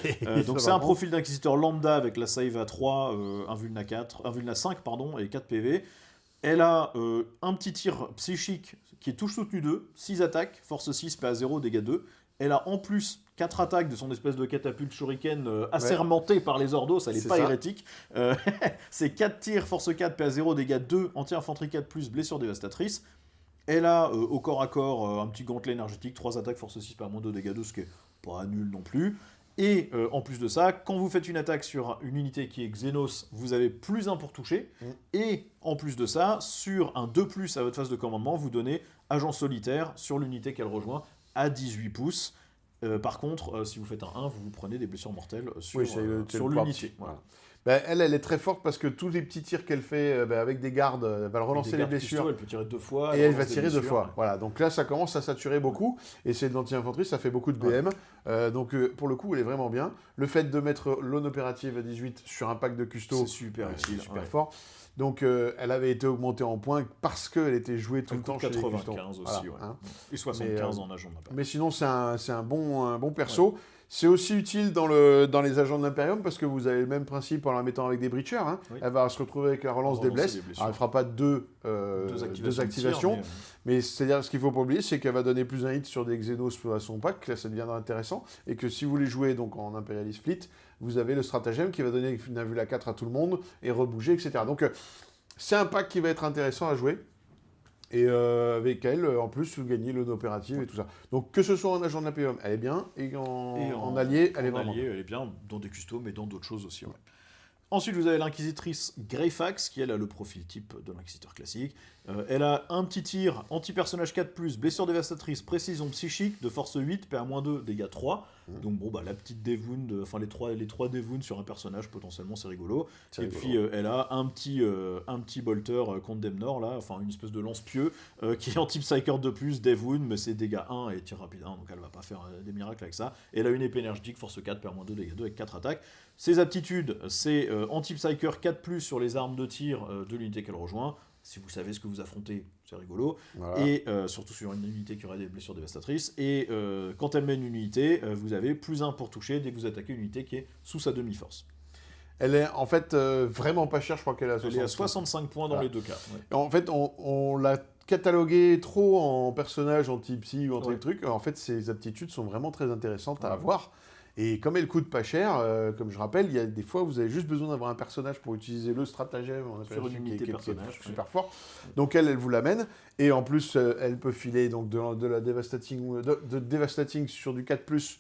Speaker 1: donc c'est un profil d'inquisiteur lambda avec la save à 3, invuln à 5 et 4 PV. Elle a un petit tir psychique qui est touche soutenu 2, 6 attaques, force 6, PA 0, dégâts 2. Elle a en plus 4 attaques de son espèce de catapulte shuriken assermentée par les Ordos, elle n'est pas hérétique. C'est 4 tirs, force 4, PA 0, dégâts 2, anti-infanterie 4+, blessure dévastatrice. Elle a au corps à corps un petit gantelet énergétique, 3 attaques, force 6, PA-2, dégâts 2, ce qui est pas nul non plus. Et en plus de ça, quand vous faites une attaque sur une unité qui est Xenos, vous avez +1 pour toucher. Et en plus de ça, sur un 2+ à votre phase de commandement, vous donnez agent solitaire sur l'unité qu'elle rejoint à 18 pouces. Par contre, si vous faites un 1, vous prenez des blessures mortelles sur l'unité. Voilà.
Speaker 2: Elle est très forte parce que tous les petits tirs qu'elle fait avec des gardes, elle va relancer les blessures.
Speaker 1: Elle peut tirer 2 fois.
Speaker 2: Et elle va tirer 2 fois. Ouais. Voilà. Donc là, ça commence à saturer beaucoup. Et c'est de l'anti-infanterie, ça fait beaucoup de BM. Donc pour le coup, elle est vraiment bien. Le fait de mettre l'aune opérative à 18 sur un pack de custo,
Speaker 1: c'est super utile,
Speaker 2: super fort. Donc elle avait été augmentée en points parce qu'elle était jouée tout le temps chez les custons.
Speaker 1: 95 aussi, voilà. Et 75 en agent de l'Imperium.
Speaker 2: Mais sinon, c'est un bon perso. Ouais. C'est aussi utile dans les agents de l'Imperium parce que vous avez le même principe en la mettant avec des breachers. Hein. Oui. Elle va se retrouver avec la relance des blesses. Alors, elle ne fera pas deux activations. Mais c'est-à-dire, ce qu'il ne faut pas oublier, c'est qu'elle va donner plus un hit sur des Xenos à son pack. Là, ça deviendra intéressant. Et que si vous les jouez donc, en Imperialist Fleet, vous avez le stratagème qui va donner une invule à 4 à tout le monde et rebouger, etc. Donc, c'est un pack qui va être intéressant à jouer. Et avec elle, en plus, vous gagnez l'aune opérative et tout ça. Donc, que ce soit en agent de l'Imperium, elle est bien. Et en allié, elle est vraiment bien.
Speaker 1: Elle est bien dans des custos, mais dans d'autres choses aussi. Ouais. Ensuite, vous avez l'inquisitrice Greyfax, qui elle a le profil type de l'inquisiteur classique. Elle a un petit tir, anti-personnage 4+, blessure dévastatrice, précision psychique, de force 8, PA-2, dégâts 3. Donc bon, la petite dévoune, enfin les trois dévounes sur un personnage, potentiellement, c'est rigolo. Puis elle a un petit bolter Condemnor, là, enfin une espèce de lance-pieu, qui est anti-psyker 2+, dévoune, mais c'est dégâts 1 et tir rapide 1, donc elle va pas faire des miracles avec ça. Et elle a une épée énergétique, force 4, PA-2, dégâts 2, avec 4 attaques. Ses aptitudes, c'est anti-psyker 4+, sur les armes de tir de l'unité qu'elle rejoint. Si vous savez ce que vous affrontez, c'est rigolo. Voilà. Et surtout sur une unité qui aurait des blessures dévastatrices. Et quand elle mène une unité, vous avez +1 pour toucher dès que vous attaquez une unité qui est sous sa demi-force.
Speaker 2: Elle est en fait vraiment pas chère, je crois qu'elle est à 60.
Speaker 1: Elle est à 65 points dans les deux cas. Ouais.
Speaker 2: En fait, on l'a catalogué trop en personnage, en type psy ou en truc. En fait, ses aptitudes sont vraiment très intéressantes à avoir. Et comme elle coûte pas cher, comme je rappelle, il y a des fois où vous avez juste besoin d'avoir un personnage pour utiliser le stratagème, on appelle
Speaker 1: sur une unité
Speaker 2: qui
Speaker 1: personnage,
Speaker 2: est super fort. Donc elle vous l'amène. Et en plus, elle peut filer donc de la devastating sur du 4+,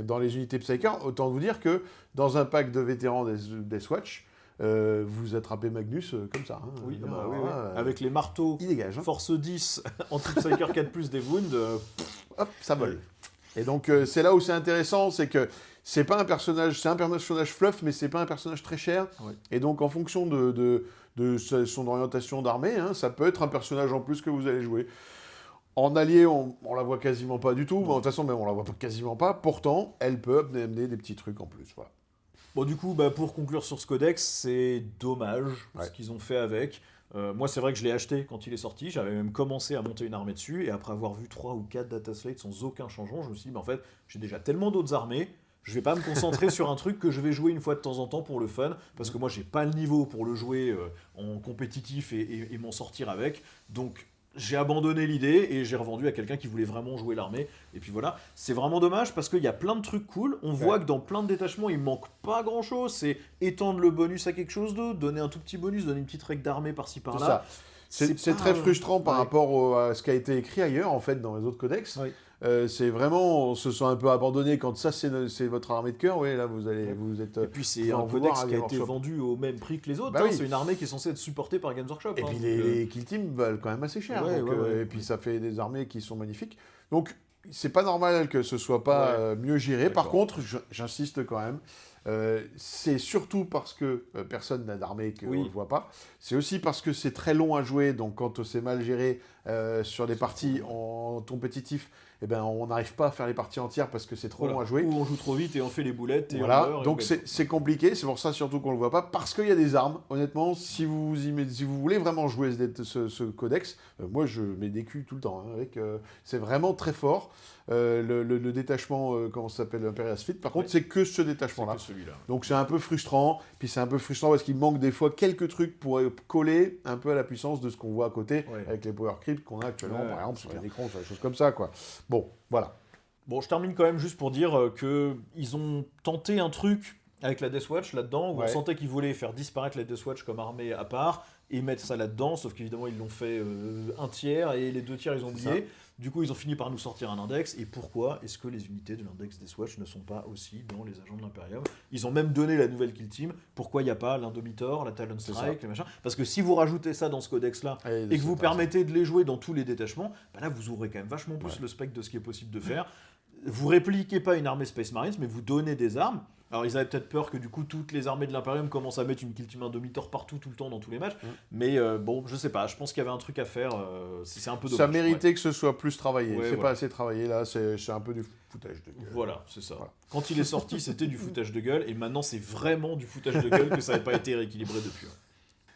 Speaker 2: dans les unités Psyker. Autant vous dire que dans un pack de vétérans des Swatch, vous attrapez Magnus comme ça. Hein.
Speaker 1: Oui, avec les marteaux,
Speaker 2: il dégage.
Speaker 1: Force 10, anti-Psyker 4+, des wounds.
Speaker 2: Hop, ça vole. Et donc, c'est là où c'est intéressant, c'est que c'est pas un personnage, c'est un personnage fluff, mais c'est pas un personnage très cher. Ouais. Et donc, en fonction de son orientation d'armée, hein, ça peut être un personnage en plus que vous allez jouer. En allié, on la voit quasiment pas du tout. De toute façon, même on la voit quasiment pas. Pourtant, elle peut amener des petits trucs en plus. Voilà.
Speaker 1: Bon, du coup, pour conclure sur ce codex, c'est dommage ce qu'ils ont fait avec. Moi, c'est vrai que je l'ai acheté quand il est sorti. J'avais même commencé à monter une armée dessus. Et après avoir vu 3 ou 4 data slates sans aucun changement, je me suis dit, en fait, j'ai déjà tellement d'autres armées. Je vais pas me concentrer sur un truc que je vais jouer une fois de temps en temps pour le fun. Parce que moi, j'ai pas le niveau pour le jouer en compétitif et m'en sortir avec. Donc, j'ai abandonné l'idée et j'ai revendu à quelqu'un qui voulait vraiment jouer l'armée. Et puis voilà, c'est vraiment dommage parce qu'il y a plein de trucs cool. On voit que dans plein de détachements, il manque pas grand chose. C'est étendre le bonus à quelque chose d'autre, donner un tout petit bonus, donner une petite règle d'armée par-ci par-là.
Speaker 2: C'est très frustrant par rapport à ce qui a été écrit ailleurs, en fait, dans les autres codex. C'est vraiment, on se sent un peu abandonné quand ça, c'est votre armée de cœur. Oui, là, vous êtes.
Speaker 1: Et puis, c'est un codex qui a été vendu au même prix que les autres. C'est une armée qui est censée être supportée par Games Workshop.
Speaker 2: Et puis, les kill teams valent quand même assez cher. Et puis, ça fait des armées qui sont magnifiques. Donc, c'est pas normal que ce soit pas mieux géré. Par contre, j'insiste quand même. C'est surtout parce que personne n'a d'armée qu'on ne le voit pas. C'est aussi parce que c'est très long à jouer. Donc, quand c'est mal géré sur des parties en compétitif, eh ben, on n'arrive pas à faire les parties entières parce que c'est trop long à jouer.
Speaker 1: Ou on joue trop vite et on fait les boulettes. Et
Speaker 2: voilà,
Speaker 1: on meurt,
Speaker 2: donc c'est compliqué. C'est pour ça surtout qu'on ne le voit pas. Parce qu'il y a des armes. Honnêtement, si vous voulez vraiment jouer ce codex, moi je mets des culs tout le temps. Hein, c'est vraiment très fort. Le détachement, comment ça s'appelle, l'Imperial Fleet. Par contre, c'est que ce détachement-là. Donc c'est un peu frustrant. Puis c'est un peu frustrant parce qu'il manque des fois quelques trucs pour coller un peu à la puissance de ce qu'on voit à côté avec les power creeps qu'on a actuellement, par exemple, sur les écrans, sur des choses comme ça, quoi. Bon, voilà.
Speaker 1: Bon, je termine quand même juste pour dire qu'ils ont tenté un truc avec la Death Watch là-dedans, où on sentait qu'ils voulaient faire disparaître la Death Watch comme armée à part et mettre ça là-dedans, sauf qu'évidemment ils l'ont fait un tiers et les 2 tiers ils ont oublié. Du coup, ils ont fini par nous sortir un index. Et pourquoi est-ce que les unités de l'index des Swatch ne sont pas aussi dans les agents de l'Imperium? Ils ont même donné la nouvelle kill team. Pourquoi il n'y a pas l'Indomitor, la Talon Strike, les machins? Parce que si vous rajoutez ça dans ce codex-là et que vous permettez de les jouer dans tous les détachements, là vous aurez quand même vachement plus le spectre de ce qui est possible de faire. Vous répliquez pas une armée Space Marines, mais vous donnez des armes. Alors ils avaient peut-être peur que du coup toutes les armées de l'Imperium commencent à mettre une kill team Indomitor partout, tout le temps, dans tous les matchs. Mais bon, je sais pas, je pense qu'il y avait un truc à faire. C'est un peu dommage.
Speaker 2: Ça méritait que ce soit plus travaillé. C'est pas assez travaillé là, c'est un peu du foutage de gueule.
Speaker 1: Voilà, c'est ça. Voilà. Quand il est sorti, c'était du foutage de gueule, et maintenant c'est vraiment du foutage de gueule que ça n'avait pas été rééquilibré depuis.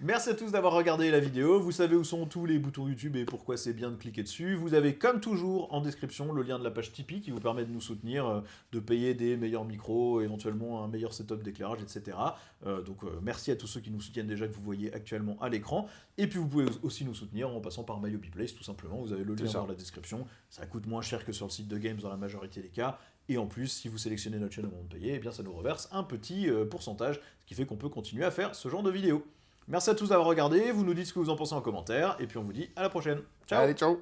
Speaker 1: Merci à tous d'avoir regardé la vidéo, vous savez où sont tous les boutons YouTube et pourquoi c'est bien de cliquer dessus. Vous avez comme toujours en description le lien de la page Tipeee qui vous permet de nous soutenir, de payer des meilleurs micros, éventuellement un meilleur setup d'éclairage, etc. Donc merci à tous ceux qui nous soutiennent déjà que vous voyez actuellement à l'écran. Et puis vous pouvez aussi nous soutenir en passant par MyHobbyPlace tout simplement, vous avez le lien dans la description. Ça coûte moins cher que sur le site de Games dans la majorité des cas. Et en plus, si vous sélectionnez notre chaîne au moment de payer, eh bien ça nous reverse un petit pourcentage, ce qui fait qu'on peut continuer à faire ce genre de vidéos. Merci à tous d'avoir regardé, vous nous dites ce que vous en pensez en commentaire, et puis on vous dit à la prochaine. Ciao.
Speaker 2: Allez, ciao.